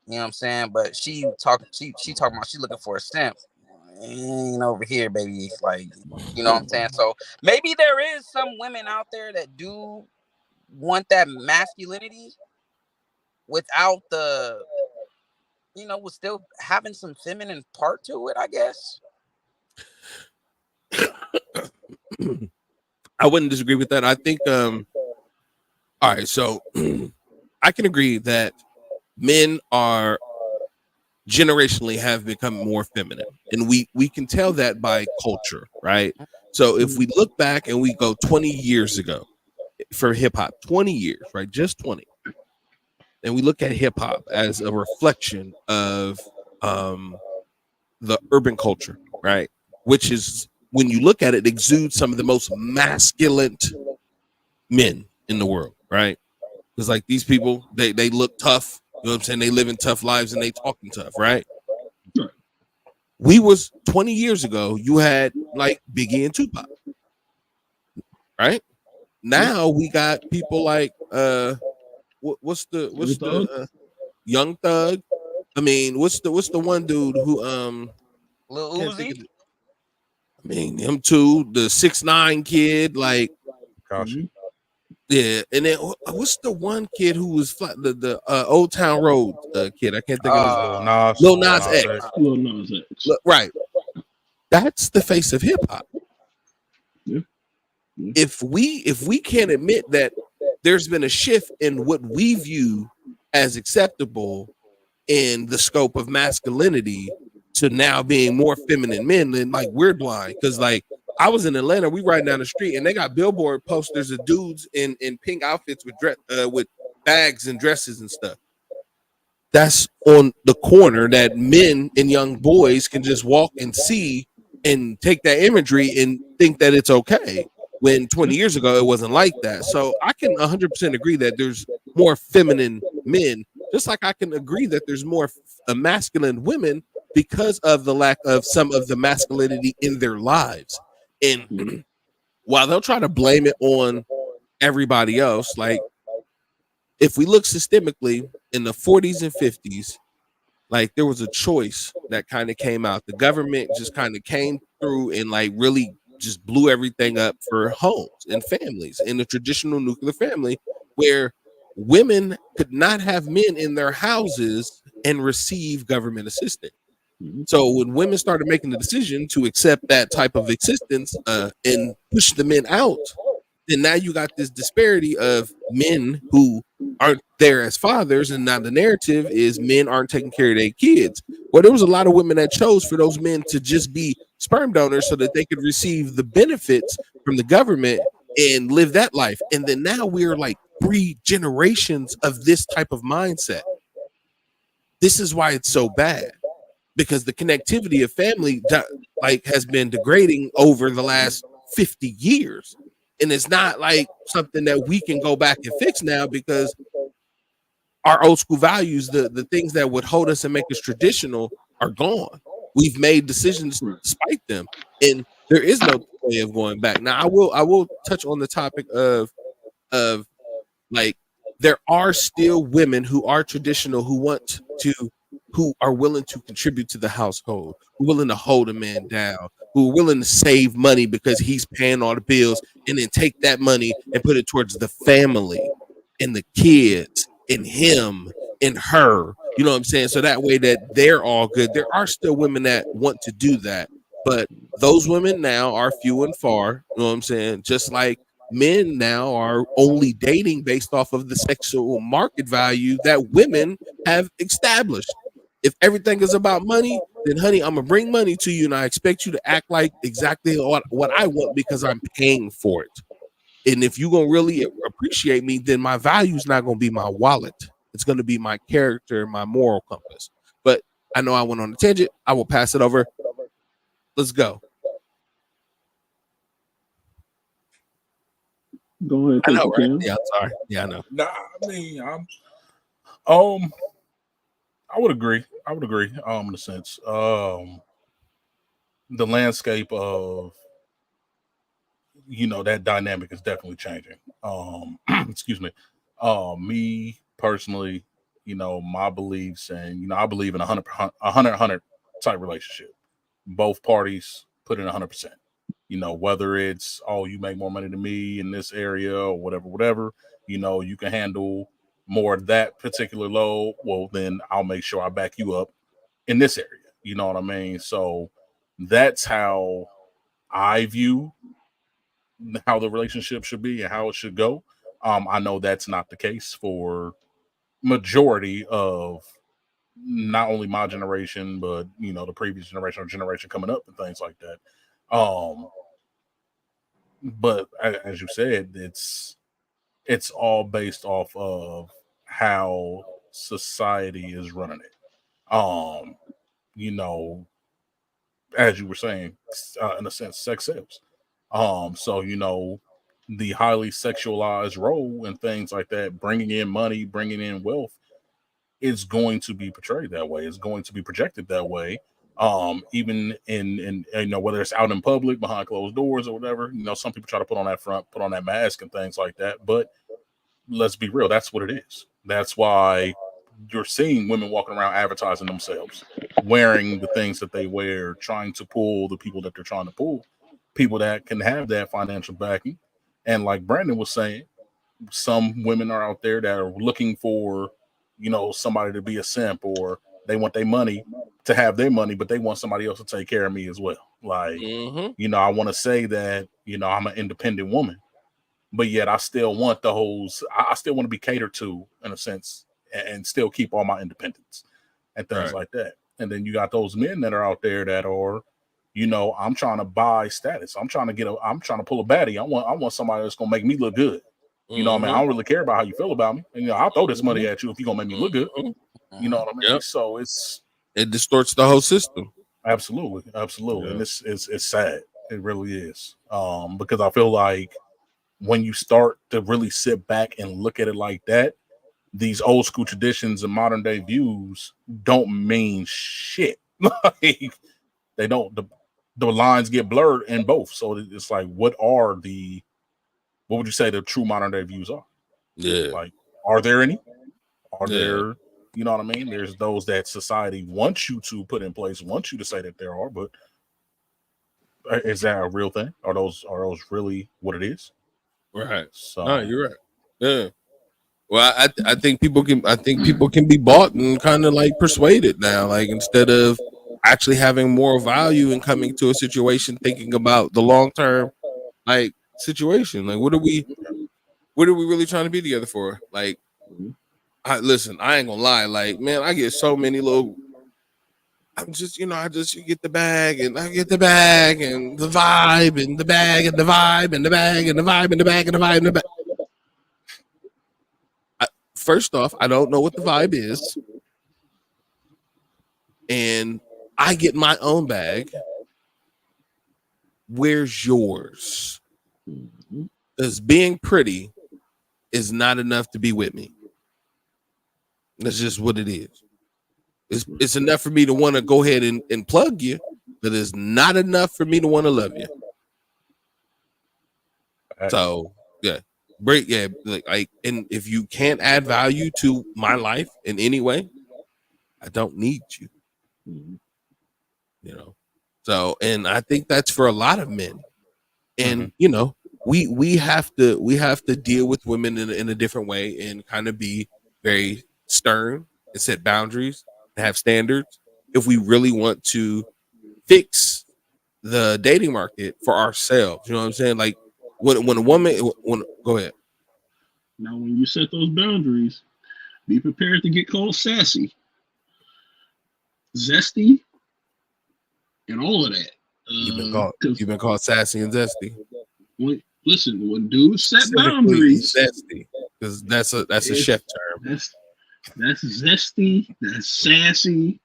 You know what I'm saying? But she talking about she looking for a simp. Ain't over here, baby. Like, you know what I'm saying? So maybe there is some women out there that do want that masculinity without the, with still having some feminine part to it, I guess. I wouldn't disagree with that. I think all right, so I can agree that men are generationally have become more feminine, and we can tell that by culture, right? So if we look back and we go 20 years ago for hip hop, 20 years, right? Just 20. and we look at hip hop as a reflection of the urban culture, right? Which is, when you look at it, exudes some of the most masculine men in the world, right? Because like these people, they look tough. You know what I'm saying? They live in tough lives and they talking tough, right? We was 20 years ago, you had like Biggie and Tupac, right? Now we got people like what's the Young Thug? I mean, what's the one dude who Lil Uzi. I mean, him too, the 6ix9ine kid, like, Gotcha. yeah. And then what's the one kid who was the Old Town Road kid? I can't think of his name. Lil Nas X. Lil Nas X. Right. That's the face of hip hop. Yeah. If we can't admit that there's been a shift in what we view as acceptable in the scope of masculinity to now being more feminine men, then like we're blind. Because like I was in Atlanta, we riding down the street and they got billboard posters of dudes in pink outfits with bags and dresses and stuff. That's on the corner that men and young boys can just walk and see and take that imagery and think that it's okay. When 20 years ago it wasn't like that. So I can 100% agree that there's more feminine men, just like I can agree that there's more masculine women because of the lack of some of the masculinity in their lives. And while they'll try to blame it on everybody else, like if we look systemically in the 40s and 50s, like there was a choice that kind of came out. The government just kind of came through and like really just blew everything up for homes and families in the traditional nuclear family, where women could not have men in their houses and receive government assistance. So when women started making the decision to accept that type of existence and push the men out, then now you got this disparity of men who aren't there as fathers, and now the narrative is men aren't taking care of their kids. Well, there was a lot of women that chose for those men to just be sperm donors so that they could receive the benefits from the government and live that life. And then now we're like 3 generations of this type of mindset. This is why it's so bad, because the connectivity of family like has been degrading over the last 50 years. And it's not like something that we can go back and fix now, because our old school values, the things that would hold us and make us traditional, are gone. We've made decisions despite them, and there is no way of going back. Now, I will touch on the topic of like there are still women who are traditional who are willing to contribute to the household, who are willing to hold a man down, who are willing to save money because he's paying all the bills, and then take that money and put it towards the family and the kids and him and her. You know what I'm saying? So that way that they're all good. There are still women that want to do that, but those women now are few and far. You know what I'm saying? Just like men now are only dating based off of the sexual market value that women have established. If everything is about money, then honey, I'm gonna bring money to you, and I expect you to act like exactly what I want because I'm paying for it. And if you're gonna really appreciate me, then my value is not gonna be my wallet. It's gonna be my character, my moral compass. But I know I went on a tangent. I will pass it over. Let's go. Go ahead. I know, right? Yeah, I'm sorry. Yeah, I know. Nah, I mean, I would agree. In a sense, the landscape of that dynamic is definitely changing. Excuse me. Me personally, my beliefs, and I believe in 100 type relationship. Both parties put in 100%. Whether it's you make more money than me in this area or whatever. You can handle more of that particular load. Well, then I'll make sure I back you up in this area. You know what I mean? So that's how I view how the relationship should be and how it should go. I know that's not the case for majority of not only my generation, but the previous generation or generation coming up and things like that. But as you said, it's all based off of how society is running it. You know, as you were saying, in a sense, sex sells. So you know, the highly sexualized role and things like that, bringing in money, bringing in wealth, is going to be portrayed that way. It's going to be projected that way. Even in you know, whether it's out in public, behind closed doors, or whatever. You know, some people try to put on that front, put on that mask and things like that. But let's be real, that's what it is. That's why you're seeing women walking around advertising themselves, wearing the things that they wear, trying to pull the people that they're trying to pull, people that can have that financial backing. And like Brandon was saying, some women are out there that are looking for, you know, somebody to be a simp, or they want their money to have their money, but they want somebody else to take care of me as well. Like, you know, I want to say that, you know, I'm an independent woman, but yet I still want the hoes. I still want to be catered to in a sense, and still keep all my independence and things like that. And then you got those men that are out there that are, you know, I'm trying to buy status. I'm trying to pull a baddie. I want somebody that's gonna make me look good. You know what I mean? I don't really care about how you feel about me. And, you know, I'll throw this money at you if you're gonna make me look good. You know what I mean? Yep. So it distorts the whole system. Absolutely. Yeah. And it's sad. It really is. Because I feel like when you start to really sit back and look at it like that, these old school traditions and modern day views don't mean shit. Like, they don't. The lines get blurred in both. So it's like, what would you say the true modern day views are? Yeah. Like, are there any? Are there? You know what I mean? There's those that society wants you to put in place, wants you to say that there are, but is that a real thing? Are those really what it is? Right. So no, you're right. Yeah. Well, I think people can be bought and kind of like persuaded now. Like, instead of actually having moral value and coming to a situation thinking about the long term like situation. Like, what are we really trying to be together for? Like, I ain't gonna lie. Like, man, I get so many little. I'm just, you get the bag and I get the bag and the vibe and the bag and the vibe and the bag and the vibe and the bag and the vibe and the bag. First off, I don't know what the vibe is, and I get my own bag. Where's yours? Because being pretty is not enough to be with me. That's just what it is. It's enough for me to want to go ahead and plug you, but it's not enough for me to want to love you. So, yeah. Like, and if you can't add value to my life in any way, I don't need you. You know, so, and I think that's for a lot of men. And you know, we have to deal with women in a different way and kind of be very stern and set boundaries and have standards if we really want to fix the dating market for ourselves. You know what I'm saying? Like, when a woman, go ahead. Now, when you set those boundaries, be prepared to get called sassy, zesty, and all of that. You've been called sassy and zesty. When dudes set boundaries, zesty, because that's a chef term. That's zesty. That's sassy.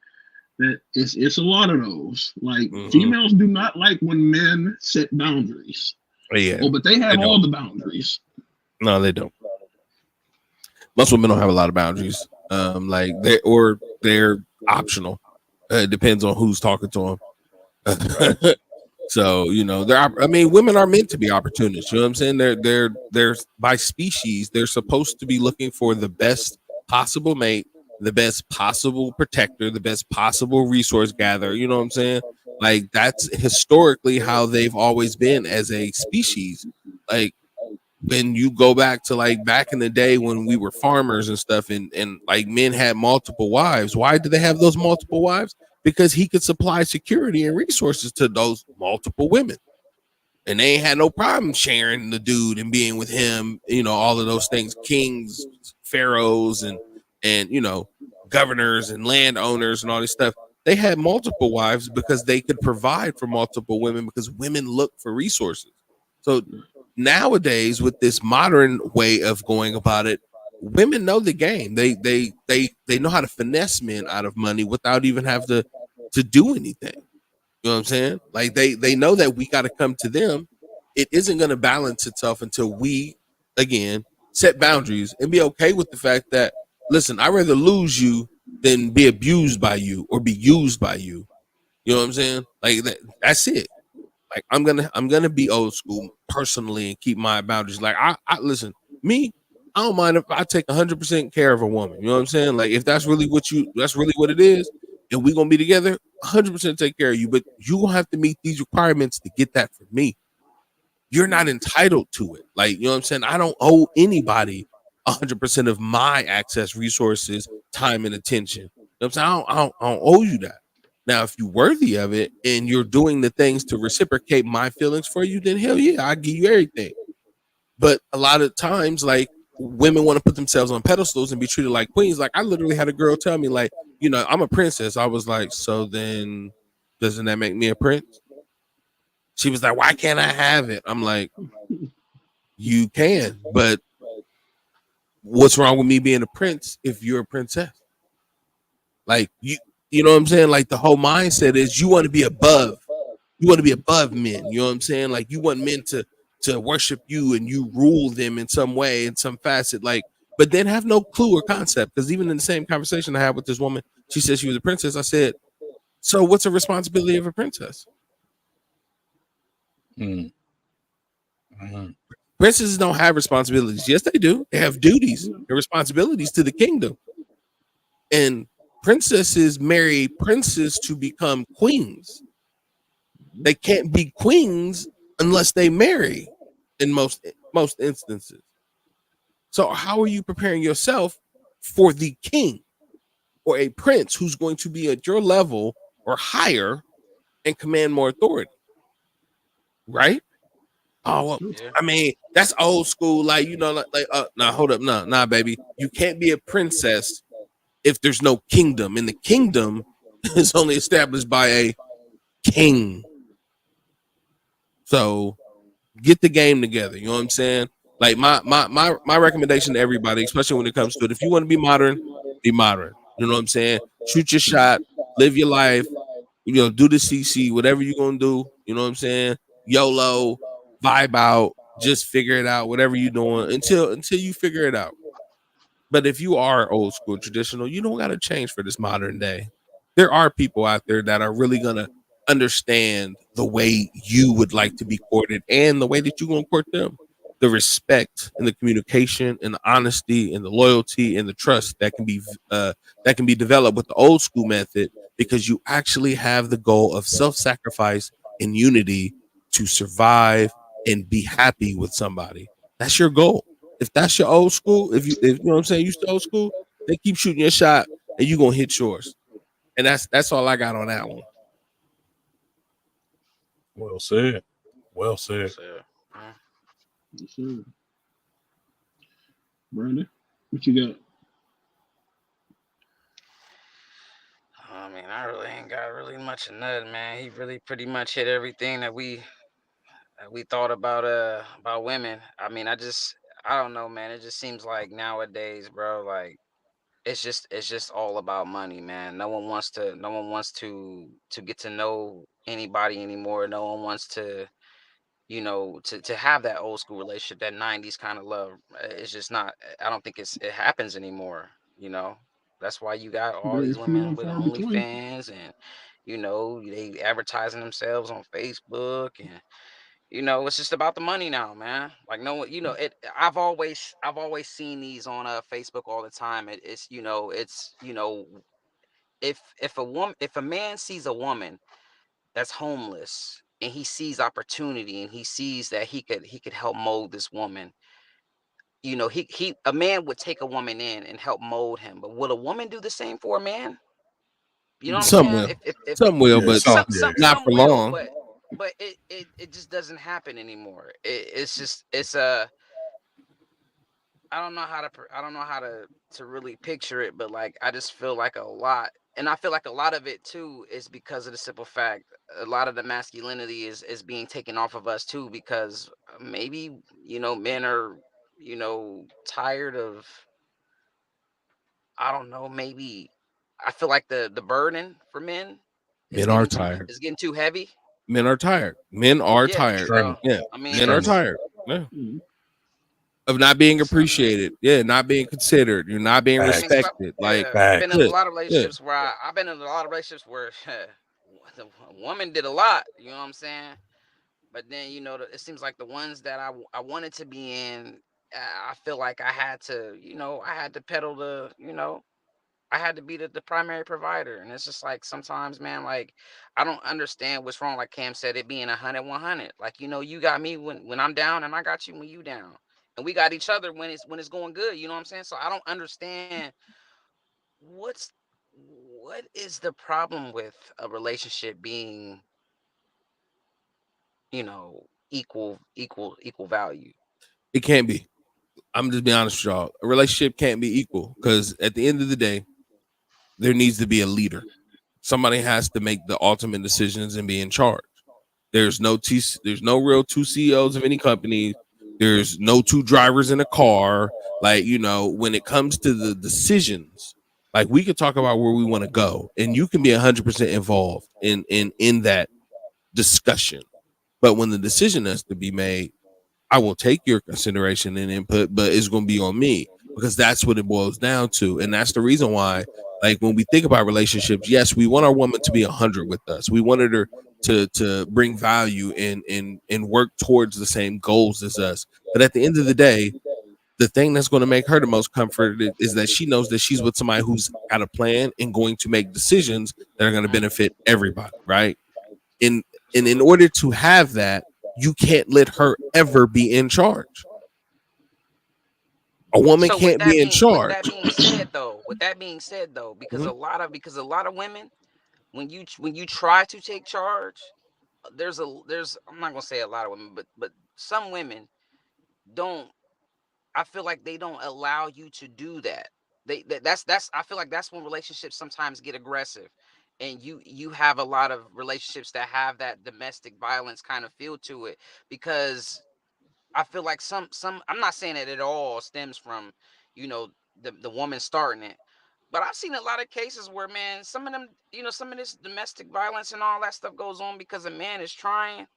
That it's a lot of those. Like, females do not like when men set boundaries. Yeah. Oh, but they have all the boundaries. No, they don't. Most women don't have a lot of boundaries. Like, they're optional. It depends on who's talking to them. So, you know, women are meant to be opportunists. You know what I'm saying? They're by species, they're supposed to be looking for the best possible mate, the best possible protector, the best possible resource gatherer. You know what I'm saying? Like, that's historically how they've always been as a species. Like, when you go back to like back in the day when we were farmers and stuff, and like men had multiple wives. Why did they have those multiple wives? Because he could supply security and resources to those multiple women. And they ain't had no problem sharing the dude and being with him, you know, all of those things, kings, pharaohs, and you know, governors and landowners and all this stuff. They had multiple wives because they could provide for multiple women, because women look for resources. So nowadays, with this modern way of going about it, women know the game. They know how to finesse men out of money without even have to do anything. You know what I'm saying? Like they know that we got to come to them. It isn't going to balance itself until we again set boundaries and be okay with the fact that listen, I'd rather lose you than be abused by you or be used by you. You know what I'm saying? Like that's it. Like I'm gonna be old school personally and keep my boundaries. Like I listen, me, I don't mind if I take 100% care of a woman. You know what I'm saying? Like if that's really what it is, and we gonna be together, 100% take care of you. But you gonna have to meet these requirements to get that from me. You're not entitled to it. Like, you know what I'm saying? I don't owe anybody 100% of my access, resources, time, and attention. You know what I'm saying? I don't owe you that. Now, if you're worthy of it and you're doing the things to reciprocate my feelings for you, then hell yeah, I'll give you everything. But a lot of times, like, women want to put themselves on pedestals and be treated like queens. Like, I literally had a girl tell me, like, you know, I'm a princess. I was like, so then doesn't that make me a prince? She was like, why can't I have it? I'm like, you can, but what's wrong with me being a prince if you're a princess? Like you know what I'm saying? Like the whole mindset is you want to be above. You want to be above men. You know what I'm saying? Like you want men to worship you and you rule them in some way, in some facet. Like, but then have no clue or concept. Because even in the same conversation I had with this woman, she said she was a princess. I said, so what's the responsibility of a princess? Princesses don't have responsibilities. Yes, they do. They have duties and responsibilities to the kingdom. And princesses marry princes to become queens. They can't be queens unless they marry in most instances. So how are you preparing yourself for the king or a prince who's going to be at your level or higher and command more authority? Right? Oh, well, I mean, that's old school. Like, you know, nah, hold up. Nah, baby. You can't be a princess if there's no kingdom. And the kingdom is only established by a king. So get the game together. You know what I'm saying? Like my recommendation to everybody, especially when it comes to it, if you want to be modern, be modern. You know what I'm saying? Shoot your shot, live your life, you know, do the CC, whatever you're gonna do, you know what I'm saying? YOLO, vibe out, just figure it out, whatever you're doing until you figure it out. But if you are old school traditional, you don't gotta change for this modern day. There are people out there that are really gonna understand the way you would like to be courted and the way that you're gonna court them. The respect and the communication and the honesty and the loyalty and the trust that can be developed with the old school method, because you actually have the goal of self-sacrifice and unity to survive and be happy with somebody. That's your goal. If that's your old school, if you know what I'm saying, you still old school, then keep shooting your shot and you're gonna hit yours. And that's all I got on that one. Well said. Well said. Yes, sir. Brandon, what you got? I mean, I really ain't got really much of nothing, man. He really pretty much hit everything that we thought about women. I mean, I don't know, man. It just seems like nowadays, bro, like it's just all about money, man. No one wants to get to know anybody anymore. No one wants to, to have that old school relationship, that 90s kind of love. It's just not, I don't think it happens anymore, you know. That's why you got all Very these few women and with far between. OnlyFans, and they advertising themselves on Facebook, and it's just about the money now, man. Like, no one, I've always seen these on Facebook all the time. If a man sees a woman that's homeless and he sees opportunity and he sees that he could help mold this woman, he a man would take a woman in and help mold him. But will a woman do the same for a man? You know what I'm Some saying? will. If Some will, Yeah, but some, some yeah. some not some for will, long. but it just doesn't happen anymore. I don't know how to really picture it, but like I just feel like a lot, and I feel like a lot of it too is because of the simple fact a lot of the masculinity is being taken off of us too, because maybe men are tired of I don't know, maybe I feel like the burden for men Men are tired. is getting too heavy. Men are tired. Men are Yeah, tired. Extremely. Yeah, I mean, men are it's- tired. Yeah. Mhm. Of not being appreciated. Yeah, not being considered. You're not being Facts. respected. Like, I've been in a Look, lot of relationships where I've been in a lot of relationships where the woman did a lot. You know what I'm saying? But then it seems like the ones that I wanted to be in, I feel like I had to, I had to pedal I had to be the primary provider. And it's just like sometimes, man, like I don't understand what's wrong. Like Cam said, it being 100-100. Like, you got me when I'm down, and I got you when you down. And we got each other when it's going good. You know what I'm saying? So I don't understand what is the problem with a relationship being, equal value. it can't be. I'm just being honest with y'all. A relationship can't be equal because at the end of the day, there needs to be a leader. Somebody has to make the ultimate decisions and be in charge. There's no real two CEOs of any company. There's no two drivers in a car. Like, when it comes to the decisions, like we could talk about where we want to go, and you can be 100% involved in that discussion. But when the decision has to be made, I will take your consideration and input, but it's going to be on me because that's what it boils down to. And that's the reason why, like, when we think about relationships, yes, we want our woman to be 100 with us. We wanted her to bring value and work towards the same goals as us. But at the end of the day, the thing that's going to make her the most comforted is that she knows that she's with somebody who's got a plan and going to make decisions that are going to benefit everybody, right? And in order to have that, you can't let her ever be in charge. A woman So can't be in charge. With that being said though, because Mhm. a lot of women, when you try to take charge, there's I'm not gonna say a lot of women, but some women don't. I feel like they don't allow you to do that. That's I feel like that's when relationships sometimes get aggressive, and you have a lot of relationships that have that domestic violence kind of feel to it, because I feel like some I'm not saying that it all stems from, the woman starting it. But I've seen a lot of cases where, man, some of them, some of this domestic violence and all that stuff goes on because a man is trying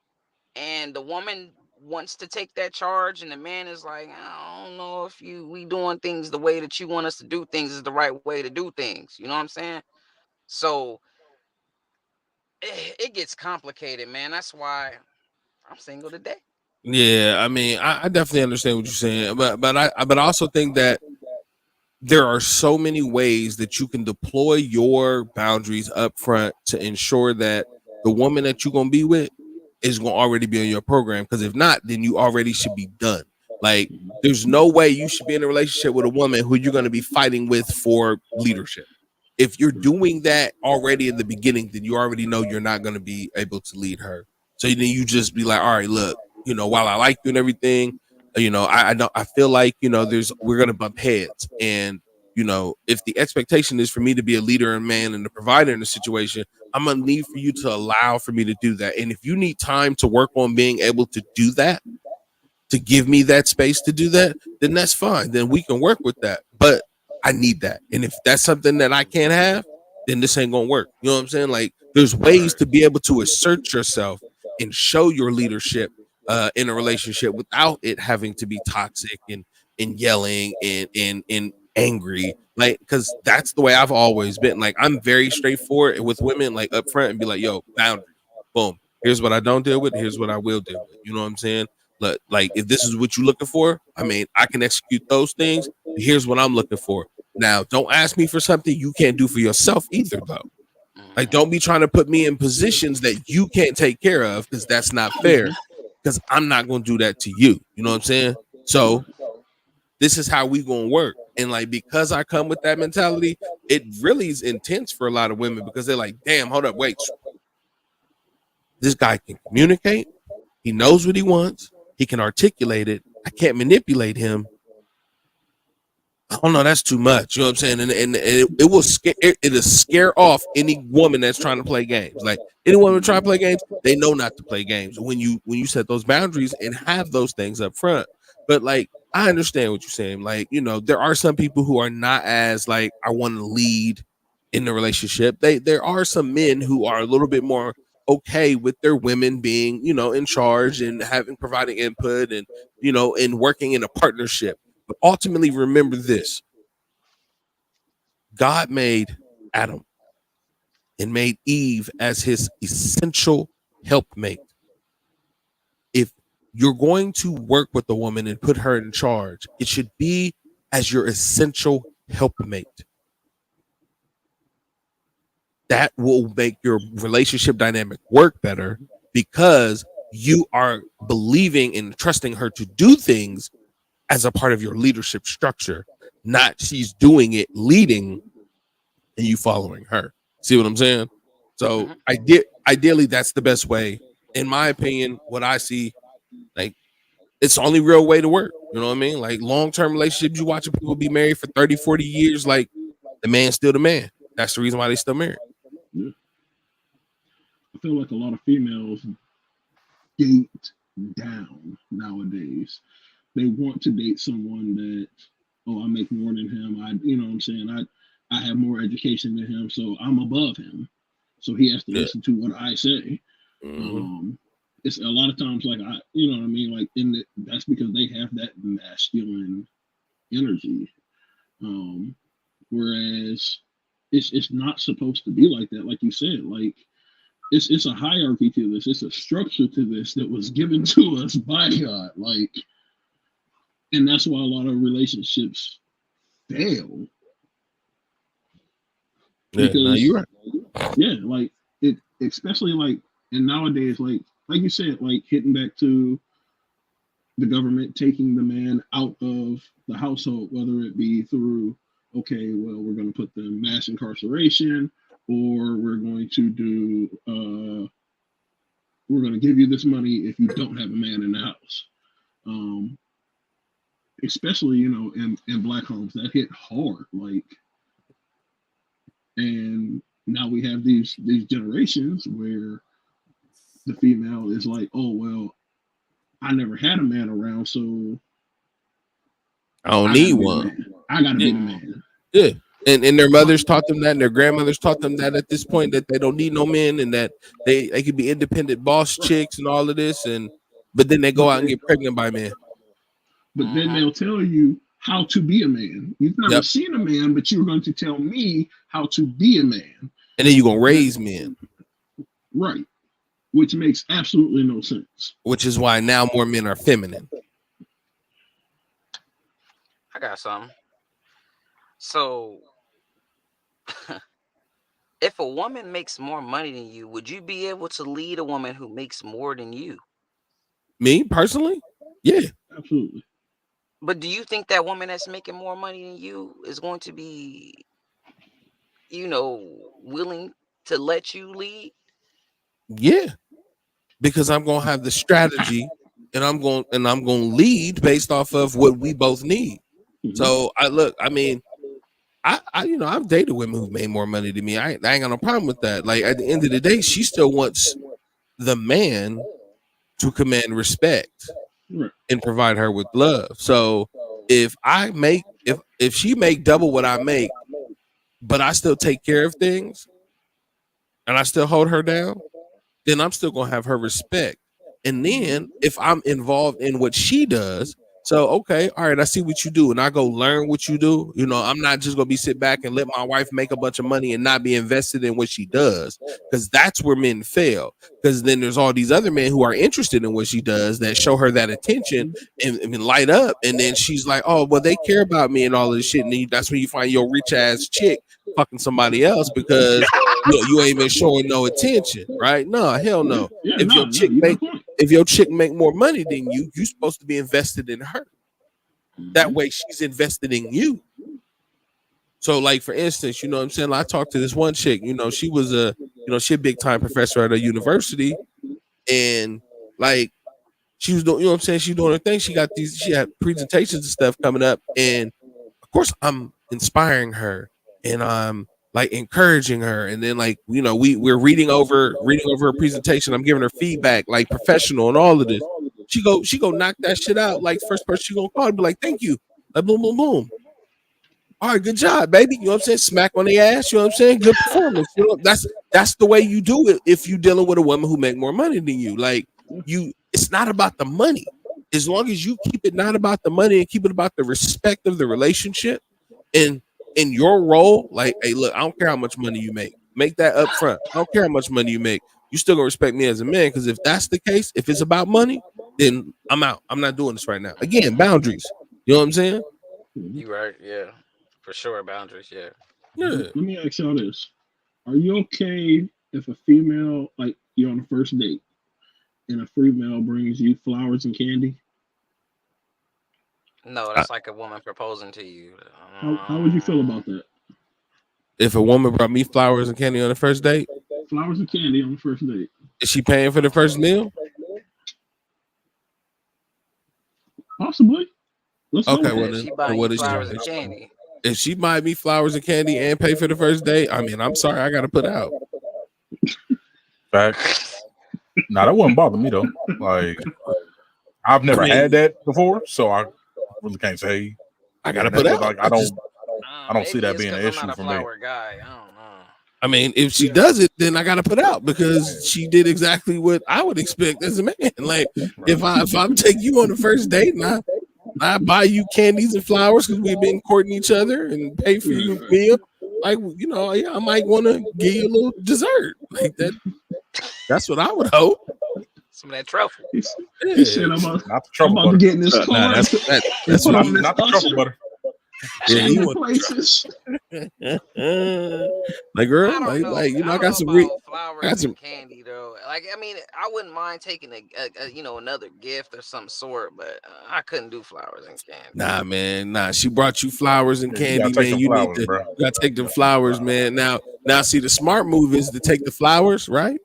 and the woman wants to take that charge, and the man is like, I don't know if we doing things the way that you want us to do things is the right way to do things. You know what I'm saying? So it gets complicated, man. That's why I'm single today. Yeah, I mean, I definitely understand what you're saying, but I also think that there are so many ways that you can deploy your boundaries up front to ensure that the woman that you're gonna be with is gonna already be on your program. Because if not, then you already should be done. Like, there's no way you should be in a relationship with a woman who you're gonna be fighting with for leadership. If you're doing that already in the beginning, then you already know you're not gonna be able to lead her. So then you just be like, all right, look, while I like you and everything, I feel like, we're going to bump heads. And, if the expectation is for me to be a leader and man and a provider in the situation, I'm going to need for you to allow for me to do that. And if you need time to work on being able to do that, to give me that space to do that, then that's fine. Then we can work with that. But I need that. And if that's something that I can't have, then this ain't going to work. You know what I'm saying? Like, there's ways to be able to assert yourself and show your leadership in a relationship without it having to be toxic and yelling and angry, like, because that's the way I've always been. Like, I'm very straightforward with women, like, up front, and be like, yo, boundary, boom, here's what I don't deal with, here's what I will deal with. You know what I'm saying? Like, if this is what you're looking for, I mean, I can execute those things. Here's what I'm looking for. Now, don't ask me for something you can't do for yourself either, though. Like, don't be trying to put me in positions that you can't take care of, because that's not fair. Because I'm not going to do that to you. You know what I'm saying? So this is how we going to work. And like, because I come with that mentality, it really is intense for a lot of women, because they're like, damn, hold up, wait. This guy can communicate. He knows what he wants. He can articulate it. I can't manipulate him. I don't know, that's too much. You know what I'm saying? And it will scare off any woman that's trying to play games. Like, any woman trying to play games, they know not to play games when you set those boundaries and have those things up front. But like, I understand what you're saying. Like, you know, there are some people who are not as like, I want to lead in the relationship. There are some men who are a little bit more okay with their women being, you know, in charge and having providing input and, you know, and working in a partnership. But ultimately, remember this: God made Adam and made Eve as his essential helpmate. If you're going to work with a woman and put her in charge, it should be as your essential helpmate. That will make your relationship dynamic work better because you are believing and trusting her to do things as a part of your leadership structure, not she's doing it leading and you following her. See what I'm saying? So ideally, that's the best way. In my opinion, what I see, like, it's the only real way to work. You know what I mean? Like, long-term relationships, you watching people be married for 30, 40 years, like, the man's still the man. That's the reason why they still married. Yeah. I feel like a lot of females date down nowadays. They want to date someone that, oh, I make more than him. You know what I'm saying? I have more education than him, so I'm above him. So he has to listen to what I say. It's a lot of times like you know what I mean? Like that's because they have that masculine energy. Whereas it's not supposed to be like that. Like you said, like it's a hierarchy to this. It's a structure to this that was given to us by God. Like, and that's why a lot of relationships fail. Because, no, you're right. Yeah, like it, especially like, and nowadays, like you said, like hitting back to the government taking the man out of the household, whether it be through, okay, well, we're going to put them in mass incarceration, or we're going to do, we're going to give you this money if you don't have a man in the house. Especially, you know, in Black homes, that hit hard, like. And now we have these generations where the female is like, oh, well, I never had a man around, so I don't need one. I gotta be the man. Yeah. And their mothers taught them that, and their grandmothers taught them that at this point, that they don't need no men and that they could be independent boss chicks and all of this, but then they go out and get pregnant by men. But then they'll tell you how to be a man. You've never seen a man, but you're going to tell me how to be a man. And then you're going to raise men. Right. Which makes absolutely no sense. Which is why now more men are feminine. I got something. So, if a woman makes more money than you, would you be able to lead a woman who makes more than you? Me, personally? Yeah. Absolutely. But do you think that woman that's making more money than you is going to be, you know, willing to let you lead? Yeah. Because I'm going to have the strategy and I'm going to lead based off of what we both need. Mm-hmm. So I've dated women who've made more money than me. I ain't got no problem with that. Like, at the end of the day, she still wants the man to command respect. Right. And provide her with love. So if she make double what I make, but I still take care of things and I still hold her down, then I'm still gonna have her respect. And then if I'm involved in what she does, so okay, all right, I see what you do, and I go learn what you do. You know, I'm not just gonna be sit back and let my wife make a bunch of money and not be invested in what she does, because that's where men fail. Because then there's all these other men who are interested in what she does that show her that attention and light up, and then she's like, oh, well, they care about me and all of this shit, and then that's when you find your rich ass chick fucking somebody else because you ain't been showing no attention, right? No, hell no. If your chick make more money than you, you're supposed to be invested in her. That way she's invested in you. So, like, for instance, you know what I'm saying? I talked to this one chick, you know, she was she a big time professor at a university, and like she was doing, you know what I'm saying? She's doing her thing. She had presentations and stuff coming up, and of course I'm inspiring her and I'm like encouraging her, and then like, you know, we're reading over her presentation. I'm giving her feedback, like professional and all of this. She go knock that shit out. Like first person she gonna call and be like, thank you. Like boom, boom, boom. All right, good job, baby. You know what I'm saying? Smack on the ass. You know what I'm saying? Good performance. You know, that's the way you do it if you're dealing with a woman who make more money than you. Like it's not about the money. As long as you keep it not about the money and keep it about the respect of the relationship and in your role, like, hey, look, I don't care how much money you make that up front. I don't care how much money you make. You still gonna respect me as a man, because if that's the case, if it's about money, then I'm out. I'm not doing this right now. Again, boundaries. You know what I'm saying? You right, yeah, for sure. Boundaries, yeah. Let me ask y'all this: are you okay if a female, like you're on a first date, and a female brings you flowers and candy? No, that's like a woman proposing to you. How would you feel about that? If a woman brought me flowers and candy on the first date, Flowers and candy on the first date. is she paying for the first meal? Possibly. Let's go Okay, with well it. then, She buying what you is flowers she? and candy. If she buy me flowers and candy and pay for the first date, I mean, I'm sorry, I gotta put out. Facts. Nah, that wouldn't bother me though. Like, I've never had that before, so I really can't say. I gotta put out. Like, I don't see that being an issue I'm not a for me. flower guy. I don't know. I mean, if she does it, then I gotta put out because she did exactly what I would expect as a man. Like, if I'm taking you on the first date and I buy you candies and flowers because we've been courting each other and pay for your meal, like, you know, yeah, I might want to give you a little dessert like that. That's what I would hope. Some of that truffle. He Yeah. said, I'm Not the I'm truffle about to butter. get in this car. Nah, that's Put what on I'm this Not the truffle usher, butter. yeah, change you want places. like, girl, I don't know. like, you know, I don't got know some about flowers got some and candy though. Like, I mean, I wouldn't mind taking a you know, another gift of some sort, but I couldn't do flowers and candy. Nah, man, nah. She brought you flowers and Yeah, you candy, gotta take man. them You flowers, need to bro. you gotta take them flowers, man. Now, see, the smart move is to take the flowers, right?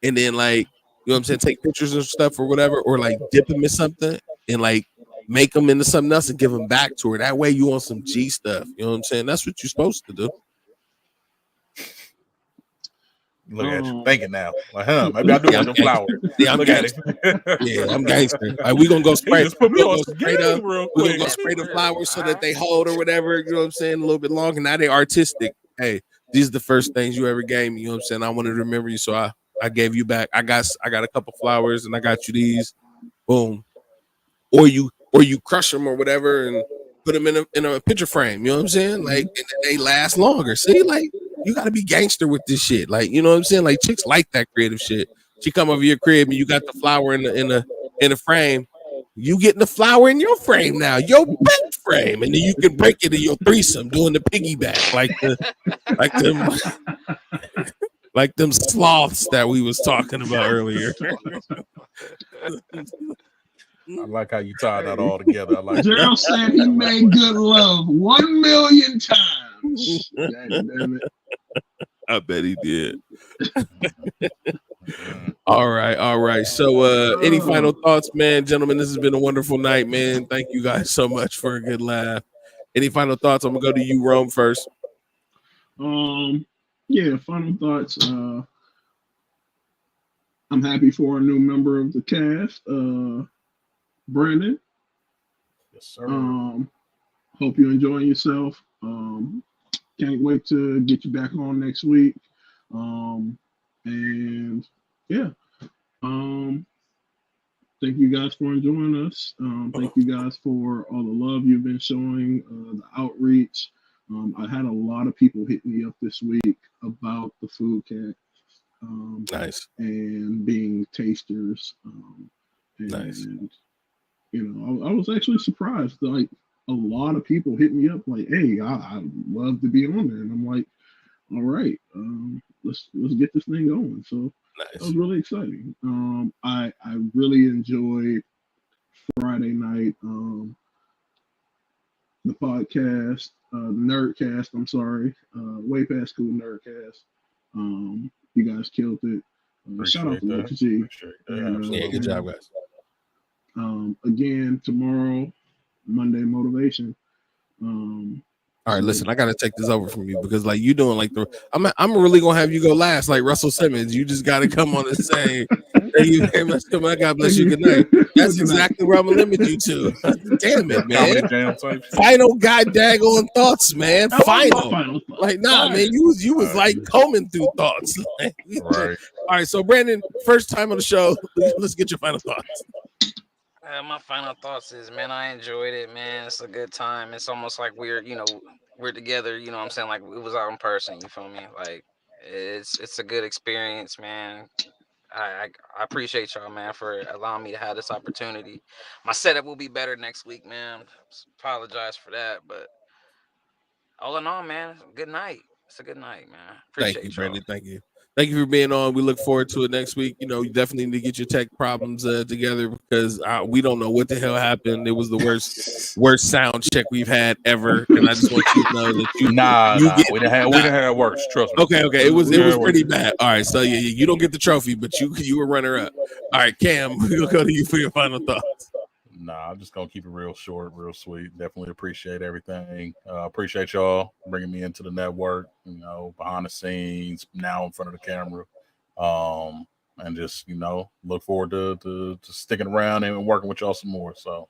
And then, like, you know what I'm saying, take pictures of stuff or whatever, or like dip them in something and like make them into something else and give them back to her. That way, you want some G stuff. You know what I'm saying? That's what you're supposed to do. Look at you thinking now. Like, maybe I do Yeah, want I'm them flowers. Yeah, I'm Look at gangster. it. Yeah, I'm gangster. Like, we gonna go He spray. just put me We're on gonna some go spray game the real We're gonna quick. go spray the flowers so that they hold or whatever. You know what I'm saying? A little bit longer. Now they artistic. Hey, these are the first things you ever gave me. You know what I'm saying? I wanted to remember you, so I gave you back. I got a couple flowers and I got you these. Boom. Or you crush them or whatever and put them in a picture frame. You know what I'm saying? Like, and they last longer. See, like, you got to be gangster with this shit. Like, you know what I'm saying? Like, chicks like that creative shit. She come over your crib and you got the flower in the frame. You getting the flower in your frame now, your big frame, and then you can break it in your threesome doing the piggyback like them sloths that we was talking about earlier. I like how you tied that all together. I like Gerald said he made good love 1 million times. God damn it. I bet he did. All right. So any final thoughts, man? Gentlemen, this has been a wonderful night, man. Thank you guys so much for a good laugh. Any final thoughts? I'm gonna go to you, Rome, first. Yeah, final thoughts. I'm happy for a new member of the cast, Brandon. Yes, sir. Hope you're enjoying yourself. Can't wait to get you back on next week. And yeah, thank you guys for enjoying us. Thank you guys for all the love you've been showing, the outreach. I had a lot of people hit me up this week about the food cat. Nice. And being tasters. Nice. You know, I was actually surprised. Like, a lot of people hit me up like, hey, I'd love to be on there. And I'm like, all right, let's get this thing going. So that was really exciting. I really enjoyed Friday night, the podcast, Nerdcast, I'm sorry, Way Past School Nerdcast. You guys killed it. Shout out to Luke G. Yeah, good job, guys. Again, tomorrow, Monday Motivation. All right, listen, I gotta take this over from you because like you doing like I'm really gonna have you go last like Russell Simmons. You just gotta come on and say Thank you very much. Come on, God bless you. Good night. That's exactly where I'm gonna limit you to. Damn it, Comedy man. jam type shit. Final god daggone thoughts, man. Final. Final thought. Like, nah, man, you was like combing through thoughts. Right. All right, so Brandon, first time on the show. Let's get your final thoughts. My final thoughts is, man, I enjoyed it, man. It's a good time. It's almost like we're together, you know what I'm saying? Like it was out in person, you feel me? Like it's a good experience, man. I appreciate y'all, man, for allowing me to have this opportunity. My setup will be better next week, man. Apologize for that, but all in all, man, good night. It's a good night, man. Appreciate Thank you, y'all. Brandon. Thank you. Thank you for being on. We look forward to it next week. You know, you definitely need to get your tech problems together because we don't know what the hell happened. It was the worst sound check we've had ever, and I just want you to know that we didn't have it worse. Trust me. Okay. It was pretty bad. All right, so yeah, you don't get the trophy, but you were runner up. All right, Cam, we'll go to you for your final thoughts. Nah, I'm just gonna keep it real short, real sweet. Definitely appreciate everything. Appreciate y'all bringing me into the network. You know, behind the scenes, now in front of the camera, and just look forward to sticking around and working with y'all some more. So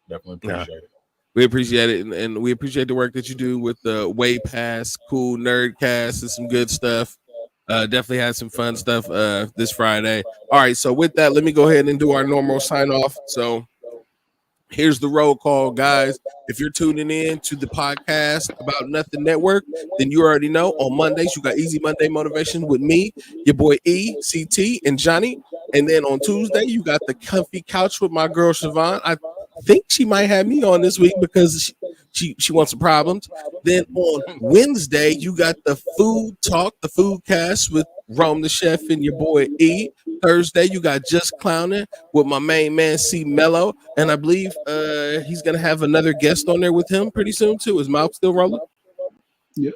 definitely appreciate it. We appreciate it, and we appreciate the work that you do with the Way Past Cool Nerdcast and some good stuff. Definitely had some fun stuff this Friday. All right, so with that, let me go ahead and do our normal sign off. So here's the roll call, guys. If you're tuning in to the podcast About Nothing Network, then you already know on Mondays you got Easy Monday Motivation with me, your boy E, CT, and Johnny. And then on Tuesday, you got the Comfy Couch with my girl Siobhan. I think she might have me on this week because she wants some problems. Then on Wednesday, you got the Food Talk, the Food Cast with Rome the Chef and your boy E. Thursday, you got Just Clowning with my main man C Mello, and I believe he's gonna have another guest on there with him pretty soon too. Is Malk still rolling? Yep.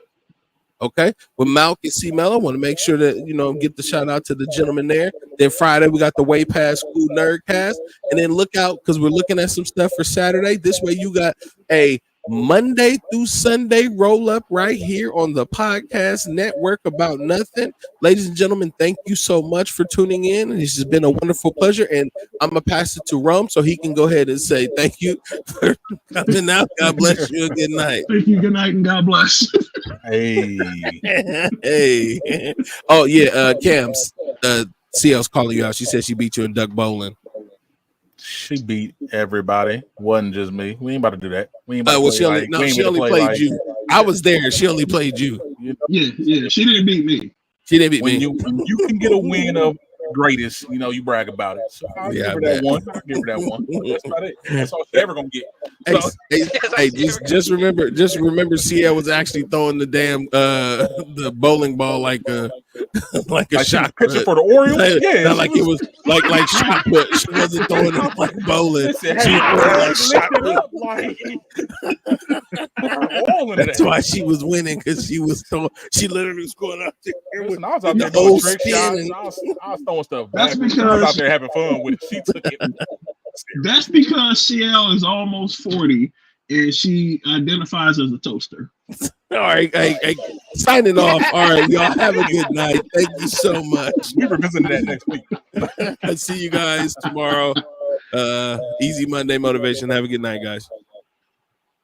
Okay, with Malk and C Mello, want to make sure that get the shout out to the gentleman there. Then Friday we got the Way Past Cool Nerdcast, and then look out because we're looking at some stuff for Saturday. This way you got a Monday through Sunday roll up right here on the podcast network About Nothing. Ladies and gentlemen, thank you so much for tuning in. This has been a wonderful pleasure, and I'm gonna pass it to Rome so he can go ahead and say thank you for coming out. God bless you and good night. Thank you, good night, and God bless. Hey. Hey. Oh yeah, Cam's CL's calling you out. She said she beat you in duck bowling. She beat everybody. Wasn't just me. We ain't about to do that. We ain't about Well, to she only played you. I was there. She only played you. Yeah. She didn't beat me. She didn't beat me. When you can get a win of greatest, you brag about it. So I'll give her that one. That's about it. That's all she ever gonna get. So, Hey, just remember CL was actually throwing the damn the bowling ball like a shot pitcher for the Orioles. Not like it was like shot put. She wasn't throwing it like bowling. She was throwing like shot put. That's why she was winning, because she literally was going out there with I was out there the whole doing trick spin. shots. I was throwing stuff That's back. because I was out there having fun with it. She took it. That's because CL is almost 40 and she identifies as a toaster. All right, hey, signing off. All right, y'all have a good night. Thank you so much. We revisiting that next week. I'll see you guys tomorrow. Easy Monday Motivation. Have a good night, guys.